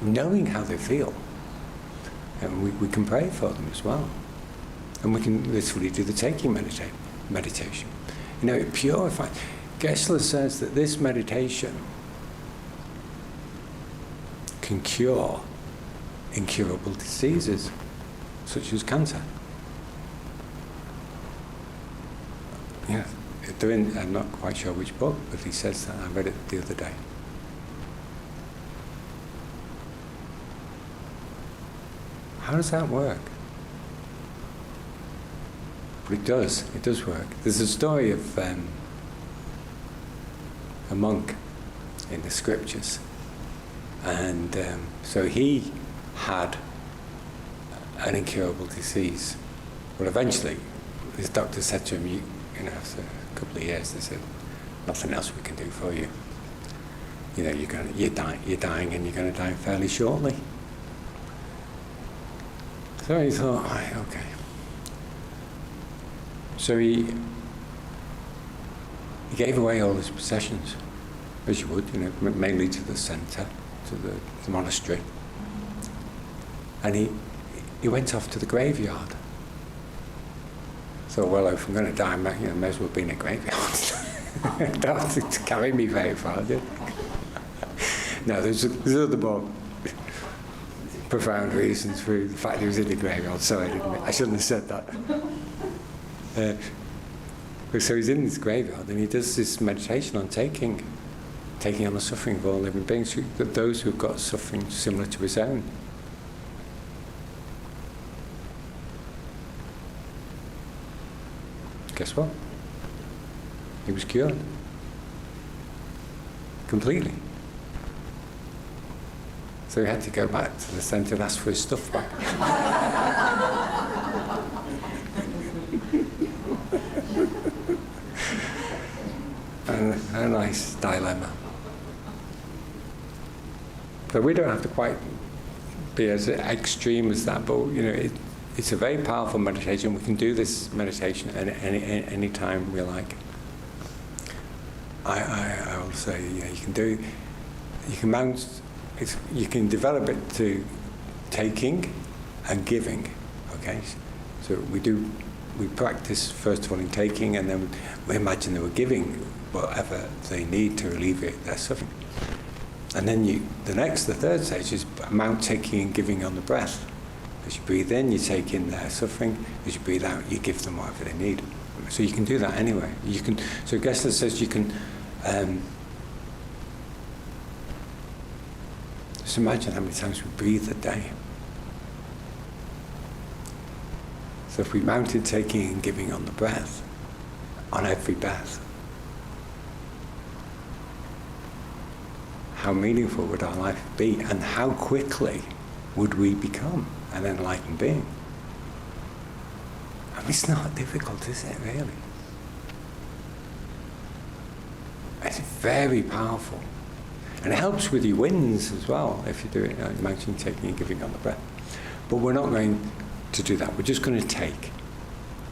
knowing how they feel. And we can pray for them as well. And we can literally do the taking meditation. It purifies. Geshe-la says that this meditation can cure incurable diseases, such as cancer. Yeah, I'm not quite sure which book, but he says that. I read it the other day. How does that work? But it does work. There's a story of a monk in the scriptures, and so he had an incurable disease. Well, eventually, his doctor said to him, after a couple of years, they said, nothing else we can do for you. You're dying, and you're going to die fairly shortly. So he thought, okay. So he gave away all his possessions, as you would, mainly to the centre, to the monastery. And he went off to the graveyard. So, well, if I'm going to die, I may as well be in a graveyard. Don't have to carry me very far, do you? No, there's other more profound reasons for the fact he was in the graveyard. Sorry, I shouldn't have said that. So he's in this graveyard and he does this meditation on taking on the suffering of all living beings, those who've got suffering similar to his own. Guess what? He was cured. Completely. So he had to go back to the centre and ask for his stuff back. And a nice dilemma. So we don't have to quite be as extreme as that, but it's a very powerful meditation. We can do this meditation any time we like. I will say, you can do. You can mount. You can develop it to taking and giving. Okay, so we practice first of all in taking, and then we imagine that we're giving whatever they need to alleviate their suffering. And then the third stage is mount taking and giving on the breath. As you breathe in, you take in their suffering. As you breathe out, you give them whatever they need. So you can do that anyway. So Geshe-la says you can Just imagine how many times we breathe a day. So if we mounted taking and giving on the breath, on every breath, how meaningful would our life be, and how quickly would we become an enlightened being? I mean, it's not difficult, is it, really? It's very powerful. And it helps with your wins as well, if you do it, mounting, taking and giving on the breath. But we're not going to do that. We're just going to take,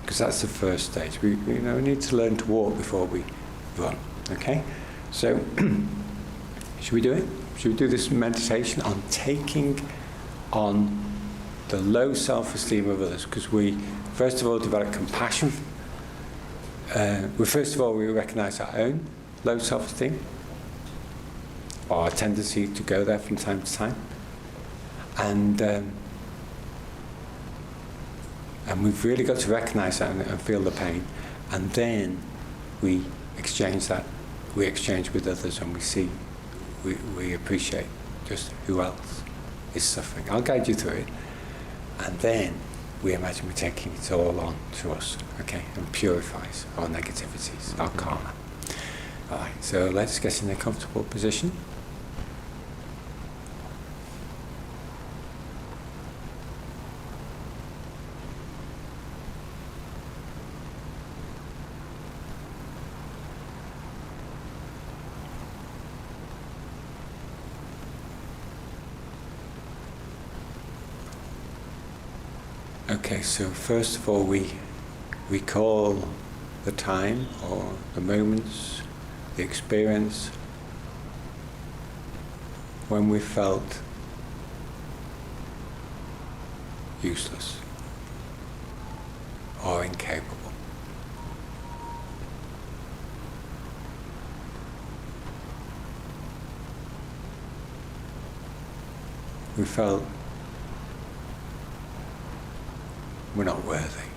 because that's the first stage. We need to learn to walk before we run, okay? So, should we do it? Should we do this meditation on taking on the low self-esteem of others? Because we, first of all, develop compassion. First of all, we recognize our own low self-esteem, or our tendency to go there from time to time. And we've really got to recognize that and feel the pain. And then we exchange that. We exchange with others, and we see, we appreciate just who else is suffering. I'll guide you through it. And then we imagine we're taking it all on to us, okay? And purifies our negativities, our karma. All right, so let's get in a comfortable position. Okay, so first of all, we recall the time or the moments, the experience when we felt useless or incapable. We felt we're not worthy.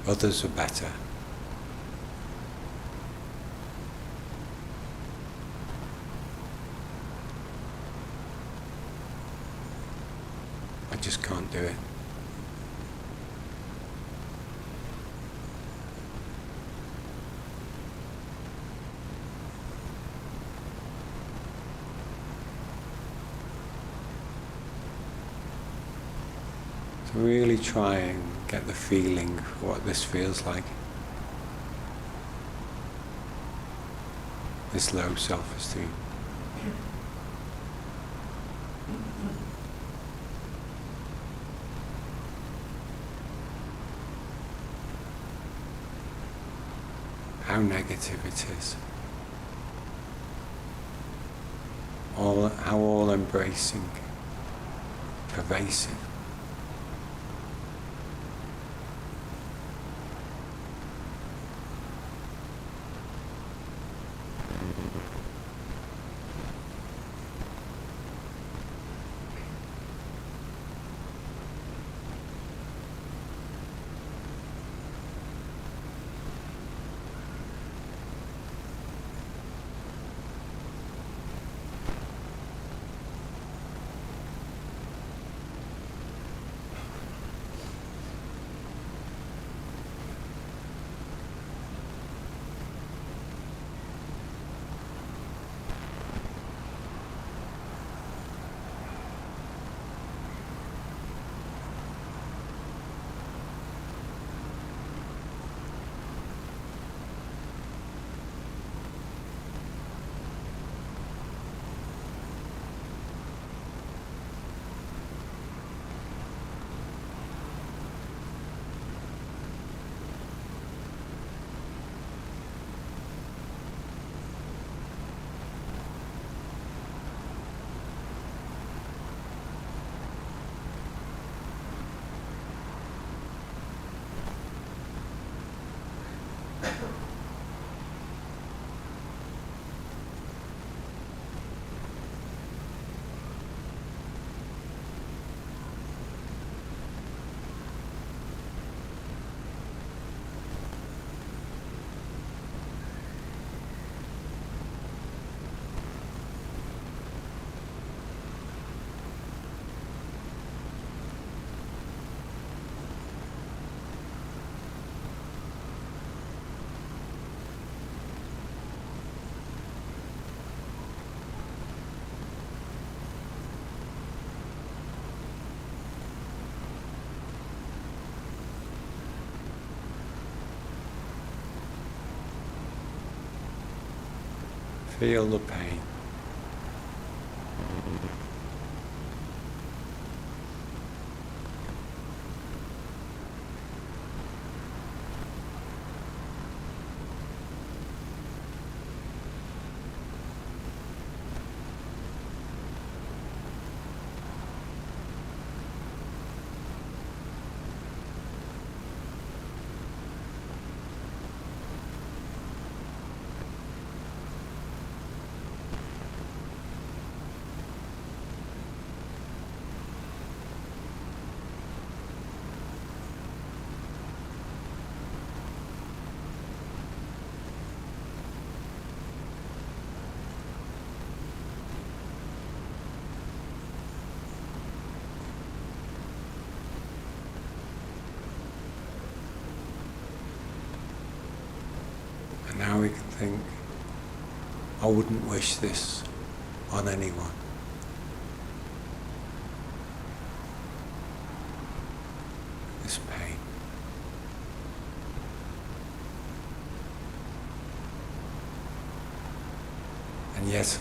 Others are better. I just can't do it. So really try and get the feeling of what this feels like. This low self-esteem. How negative it is. How all embracing, pervasive. Feel the pain. And now we can think, I wouldn't wish this on anyone. This pain. And yet,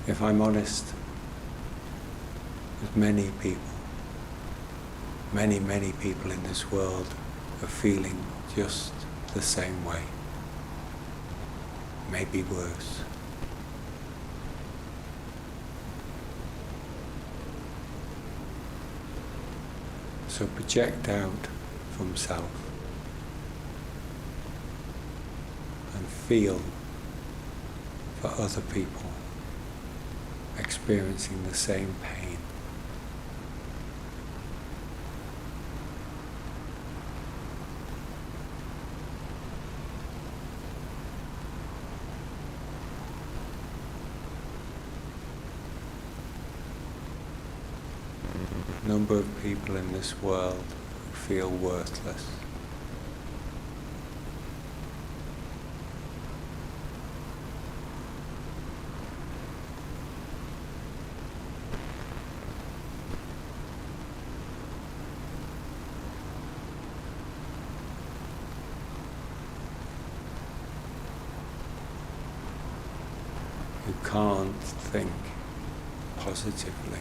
if I'm honest, there's many people, many people in this world are feeling just the same way, maybe worse. So project out from self and feel for other people experiencing the same pain. Number of people in this world who feel worthless. Who can't think positively.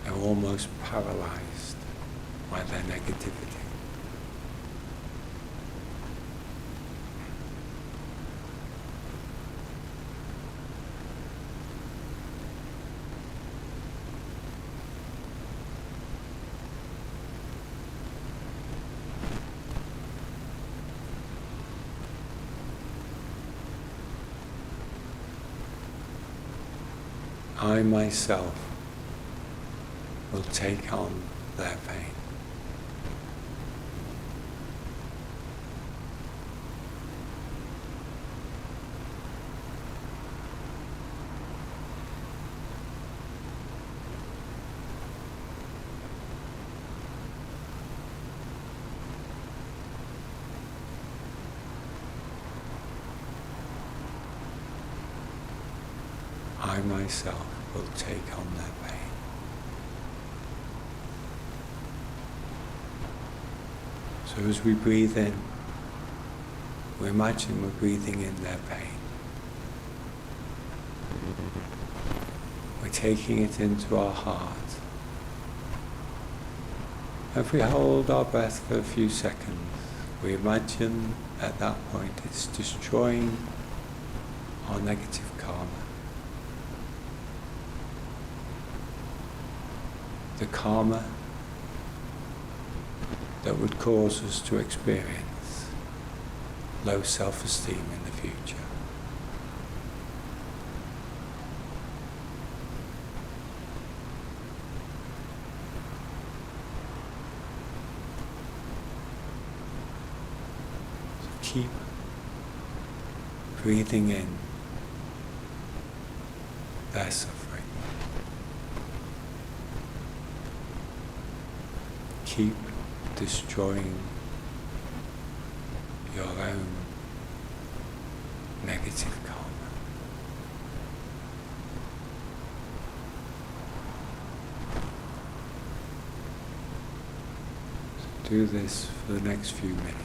They're almost paralyzed by their negativity. I myself will take on their pain. I myself will take on their pain. So as we breathe in, we imagine we're breathing in their pain. We're taking it into our heart. If we hold our breath for a few seconds, we imagine at that point it's destroying our negative karma. The karma that would cause us to experience low self-esteem in the future. So keep breathing in their suffering. keep destroying your own negative karma. So do this for the next few minutes.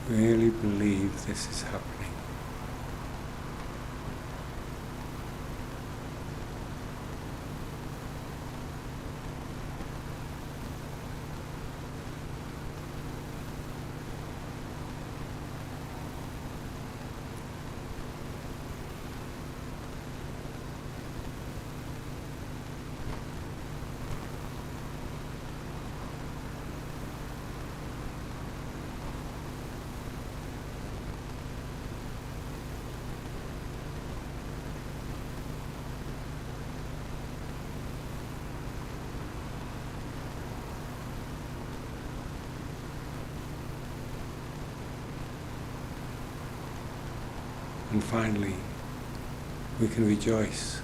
Really believe this is happening. And finally, we can rejoice,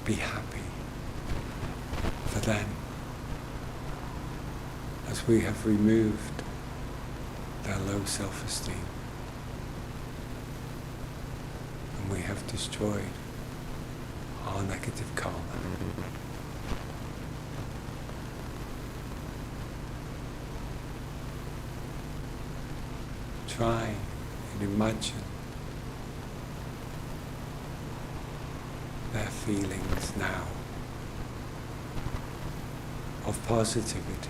be happy for them, as we have removed their low self-esteem and we have destroyed our negative karma. Try and imagine their feelings now of positivity,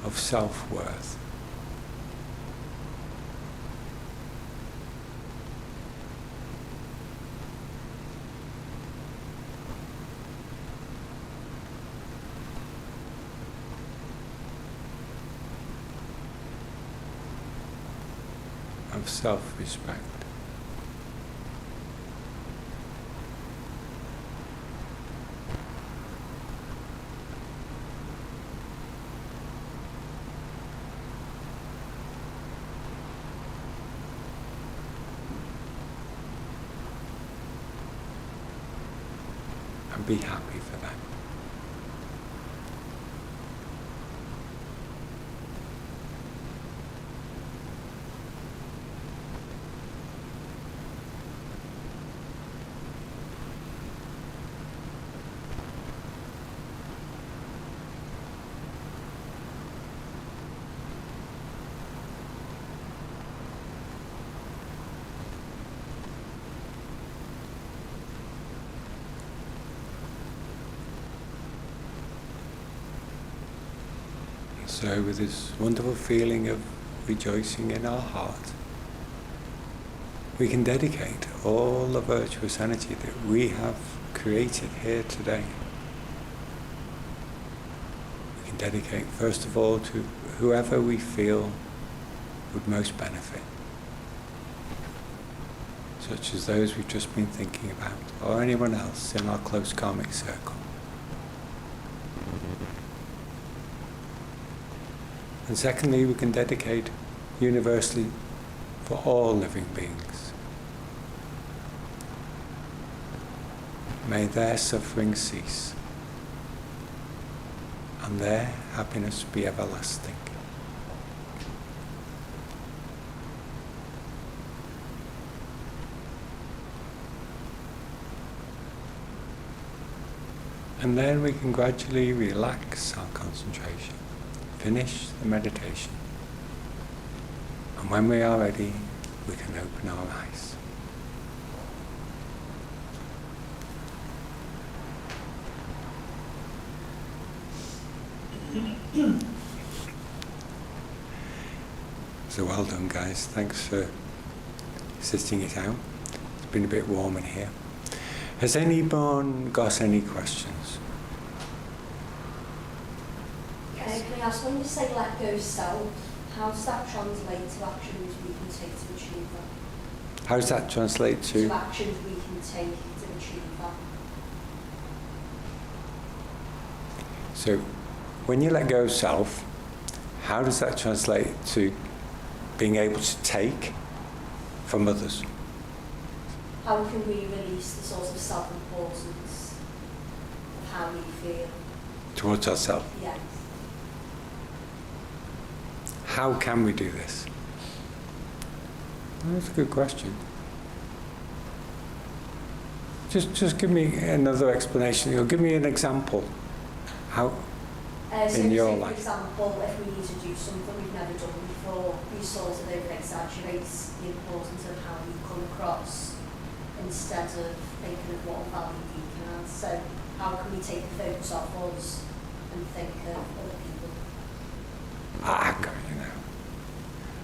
of self-worth. Of self-respect. And be happy for them. So with this wonderful feeling of rejoicing in our heart, we can dedicate all the virtuous energy that we have created here today, we can dedicate first of all to whoever we feel would most benefit, such as those we've just been thinking about, or anyone else in our close karmic circle. And secondly, we can dedicate universally for all living beings. May their suffering cease, and their happiness be everlasting. And then we can gradually relax our concentration, finish the meditation. And when we are ready, we can open our eyes. So well done, guys. Thanks for sitting it out. It's been a bit warm in here. Has anyone got any questions? Can I ask, when you say let go self, how does that translate to actions we can take to achieve that? How does that translate to? To actions we can take to achieve that. So, when you let go of self, how does that translate to being able to take from others? How can we release the sort of self-importance of how we feel? Towards ourselves. Yes. How can we do this? Well, that's a good question. Just give me another explanation. Or give me an example. How So in your say, life? For example, if we need to do something we've never done before, we sort of over-exaggerate the importance of how we come across instead of thinking of what value we can add. So how can we take the focus off us and think of other people? You know,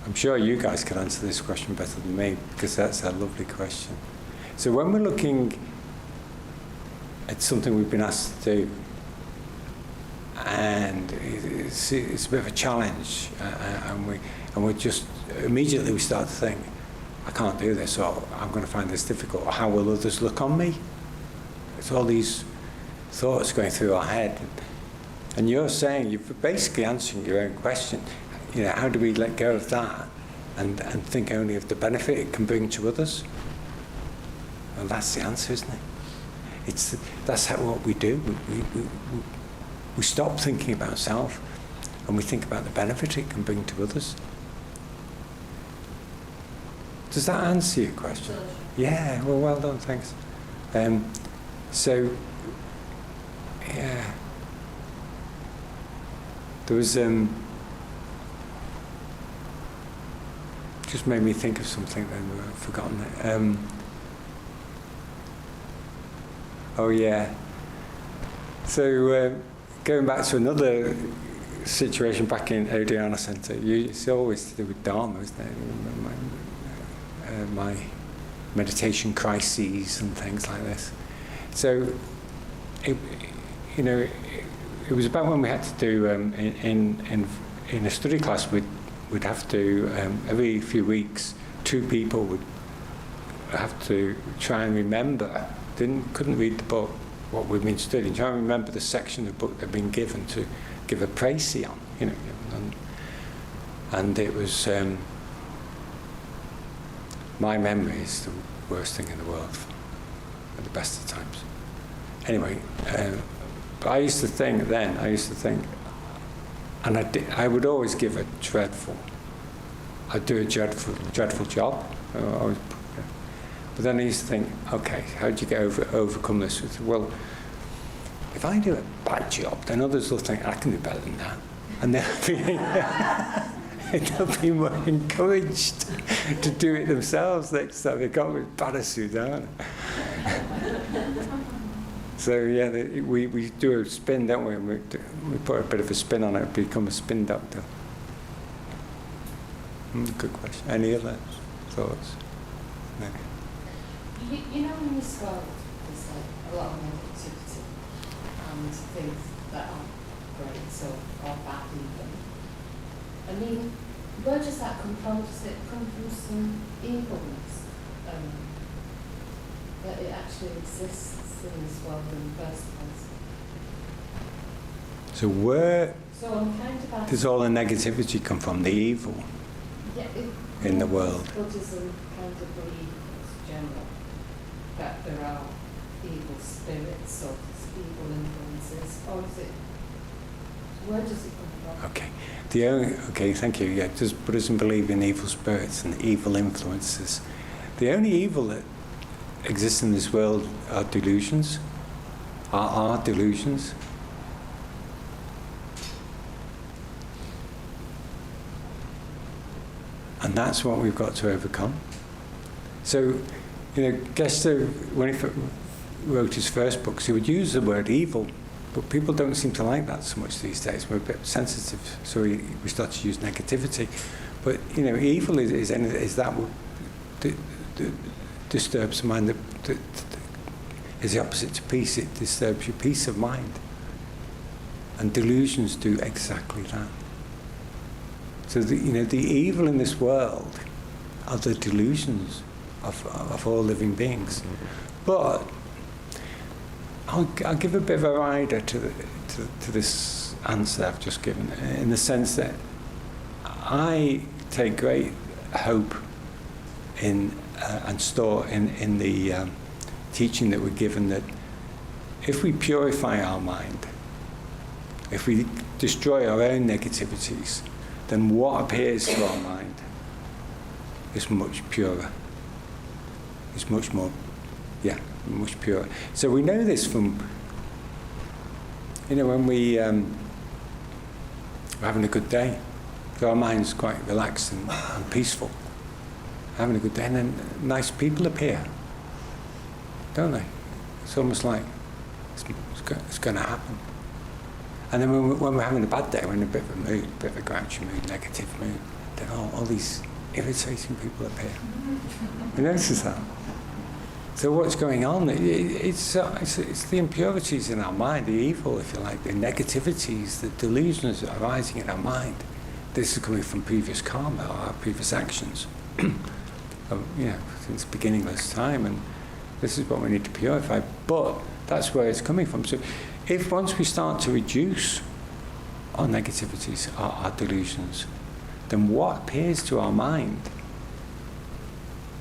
I'm sure you guys can answer this question better than me, because that's a lovely question. So when we're looking at something we've been asked to do, and it's a bit of a challenge, and we just immediately we start to think, I can't do this, or I'm going to find this difficult, or how will others look on me? It's all these thoughts going through our head. And you're saying, you're basically answering your own question. You know, how do we let go of that and think only of the benefit it can bring to others? Well, that's the answer, isn't it? That's what we do. We stop thinking about self and we think about the benefit it can bring to others. Does that answer your question? Yeah, well done, thanks. So, yeah. There was, just made me think of something then, I've forgotten it. Oh yeah. So, going back to another situation back in Odhyana Centre, it's always to do with Dharma, isn't it? My meditation crises and things like this. So, it was about when we had to do in a study class, we'd have to every few weeks 2 people would have to try and remember, couldn't read the book what we've been studying, try and remember the section of the book they've been given to give a précis on, and it was my memory is the worst thing in the world at the best of times. Anyway. But I used to think, and I would always give I'd do a dreadful job. But then I used to think, okay, how do you overcome this? Well, if I do a bad job, then others will think, I can do better than that. And they'll be more encouraged to do it themselves next time they come with Padasudana. So yeah, we do a spin, don't we? We put a bit of a spin on it, become a spin doctor. Good question. Any other thoughts? No. You know when you spoke there's like a lot of negativity and things that aren't great, so or bad even. I mean, where does that come from? Does it come from some evilness? That it actually exists in this world in the first place. So where So I'm kind of asking, does all the negativity come from? The evil yeah, in the world? Buddhism kind of believes general that there are evil spirits or evil influences, or is it? Where does it come from? Okay. Okay, thank you. Yeah, does Buddhism believe in evil spirits and evil influences? The only evil that exists in this world are delusions, are delusions. And that's what we've got to overcome. So, Gester, when he wrote his first books, he would use the word evil, but people don't seem to like that so much these days. We're a bit sensitive, so we start to use negativity. But, evil is that what disturbs the mind, that is the opposite to peace. It disturbs your peace of mind. And delusions do exactly that. So the evil in this world are the delusions of all living beings. But I'll give a bit of a rider to this answer I've just given, in the sense that I take great hope in and store in the teaching that we're given, that if we purify our mind, if we destroy our own negativities, then what appears to our mind is much purer. It's much more, much purer. So we know this from, when we're having a good day, so our mind's quite relaxed and peaceful, having a good day, and then nice people appear, don't they? It's almost like it's going to happen. And then when we're having a bad day, we're in a bit of a mood, a bit of a grouchy mood, negative mood, then all these irritating people appear. You notice that? So what's going on? It's the impurities in our mind, the evil, if you like, the negativities, the delusions that are arising in our mind. This is coming from previous karma, or our previous actions, since beginningless time, and this is what we need to purify. But that's where it's coming from. So if once we start to reduce our negativities, our delusions, then what appears to our mind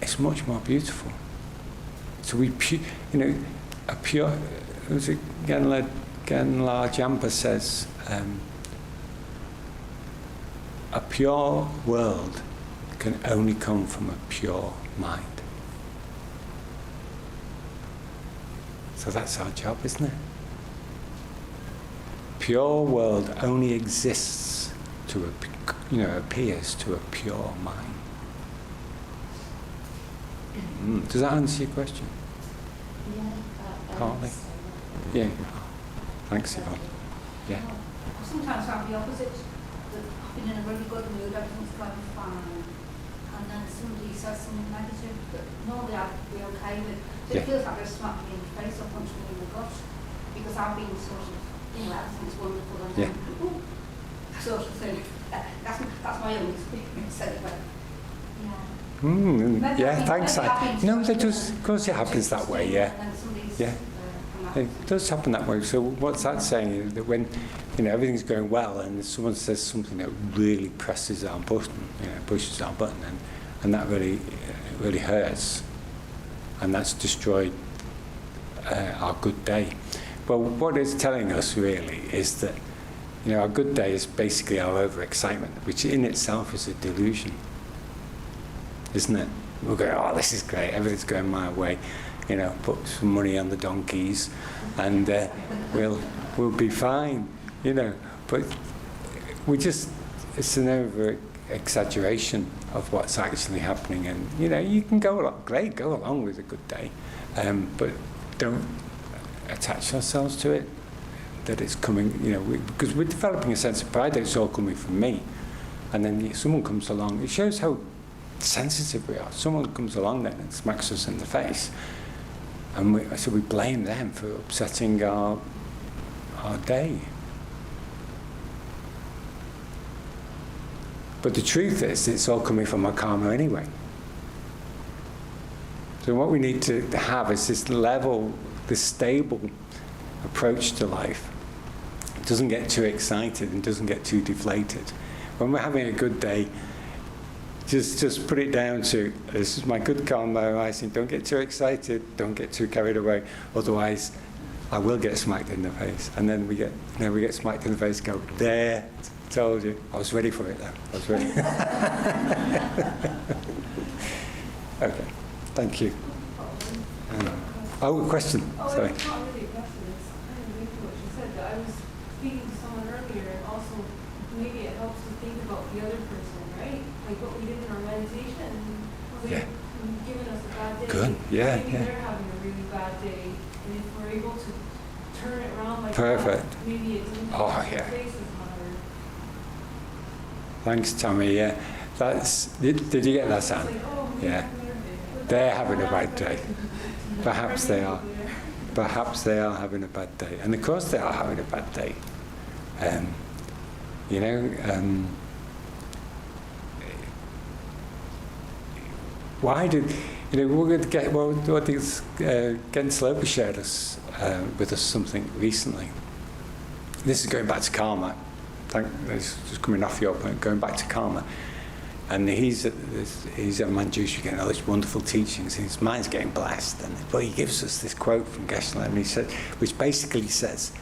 is much more beautiful. So a pure, was it Genla Jampa says, a pure world can only come from a pure mind. So that's our job, isn't it? Pure world only exists appears to a pure mind. Does that answer your question? Partly. Yeah. Thanks, Yvonne. Yeah. Sometimes I'm the opposite. That I've been in a really good mood, everything's going fine, and then somebody says something negative that normally I'd be okay with. So Yeah. it feels like they're smacking me in the face or punching me in the gut, because I've been sort of, everything's wonderful and Yeah. ooh, sort of thing. That's my own experience anyway. Yeah. Yeah, thanks. No, that does, of course it happens that way, yeah. And somebody's, Yeah. It does happen that way. So what's that saying? That when everything's going well and someone says something that really presses our button, pushes our button, and that really hurts, and that's destroyed our good day. Well, what it's telling us really is that our good day is basically our overexcitement, which in itself is a delusion, isn't it? We'll go, oh, this is great, everything's going my way. Put some money on the donkeys, and we'll be fine. But it's an over exaggeration of what's actually happening, and you can go along with a good day, but don't attach ourselves to it. That it's coming, because we're developing a sense of pride that it's all coming from me, and then someone comes along. It shows how sensitive we are. Someone comes along then and smacks us in the face. And so we blame them for upsetting our day. But the truth is, it's all coming from our karma anyway. So what we need to have is this level, this stable approach to life. It doesn't get too excited and doesn't get too deflated. When we're having a good day, just put it down to, this is my good karma arising. Don't get too excited, don't get too carried away, otherwise I will get smacked in the face. And then we get smacked in the face, go, there, told you. I was ready for it though, I was ready. Okay, thank you. A question, sorry. It's not really a question, it's kind of linked to what you said, that I was speaking to someone earlier, and also maybe it helps to think about the other person, right? Like what we did in our meditation, Yeah. giving us a bad day. Good, yeah, Maybe yeah. they're having a really bad day, and if we're able to turn it around like Perfect. that, maybe it doesn't Oh, take yeah. place as hard. Thanks, Tommy, yeah. Did you get that, Sam? It's like, oh, Yeah. They're having a bad day. Perhaps they are. Perhaps they are having a bad day. And of course they are having a bad day. Why did, we're going to get, well, what these, Gensler shared with us something recently. This is going back to karma. This is just coming off your point, going back to karma. And he's at Manjushri getting all these wonderful teachings, and his mind's getting blessed. But he gives us this quote from Geshe-la, and he said, which basically says,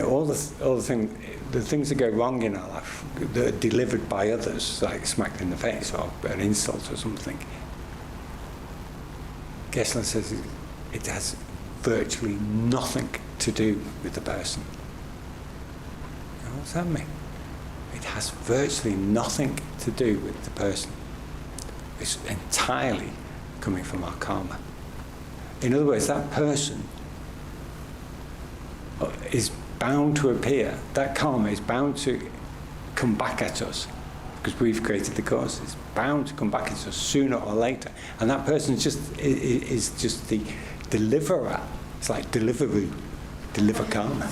all the things that go wrong in our life that are delivered by others, like smacked in the face or an insult or something. Geshe-la says it has virtually nothing to do with the person. What's that mean? It has virtually nothing to do with the person. It's entirely coming from our karma. In other words, that person is bound to appear, that karma is bound to come back at us because we've created the cause. It's bound to come back at us sooner or later. And that person is just the deliverer. It's like Deliveroo, deliver karma.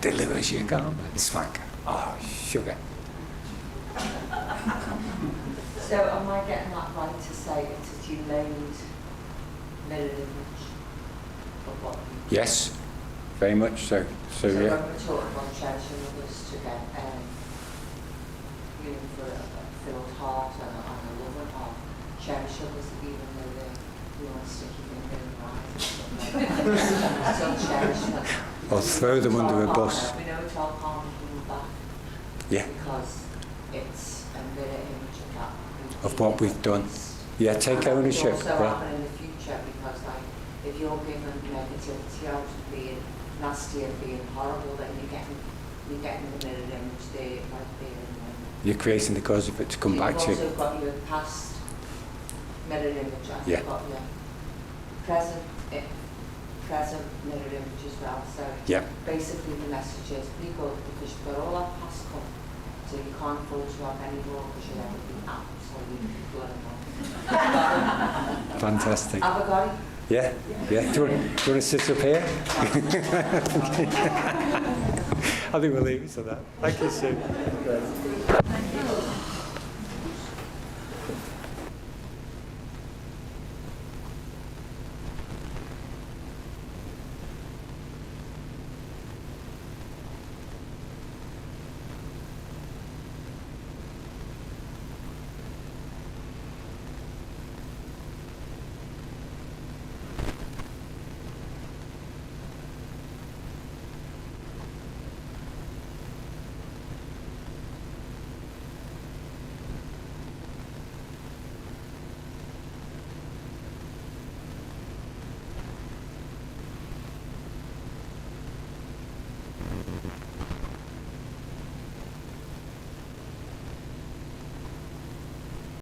Delivers your karma. It's like, oh, sugar. So am I getting that right to say it's a delayed mirror image of what you Yes, very much so. So when yeah. we're talking about cherishing others to get for a filled heart and a loving heart, cherish others even though they want to stick you in their eyes and stuff like that. Still cherish them. Or throw them under a bus. We know it's all karma coming back. Yeah. Because it's a mirror image of that. Of what we've done. Yeah, take ownership. It will also Yeah. happen in the future because, like, if you're given negativity out of being nasty and being horrible, then you're getting the mirror image there, like there and then. You're creating the cause of it to come back to You've you. also got your past mirror image and Yeah. you've got your present mirror image as well. So Yeah. basically the message is be good because you've got all that past come, so you can't fault you up anymore because you'll ever be absolutely blown up. Fantastic. Have a go. Yeah, yeah. Do you want to sit up here? I think we'll leave it to that. Thank you, Sue.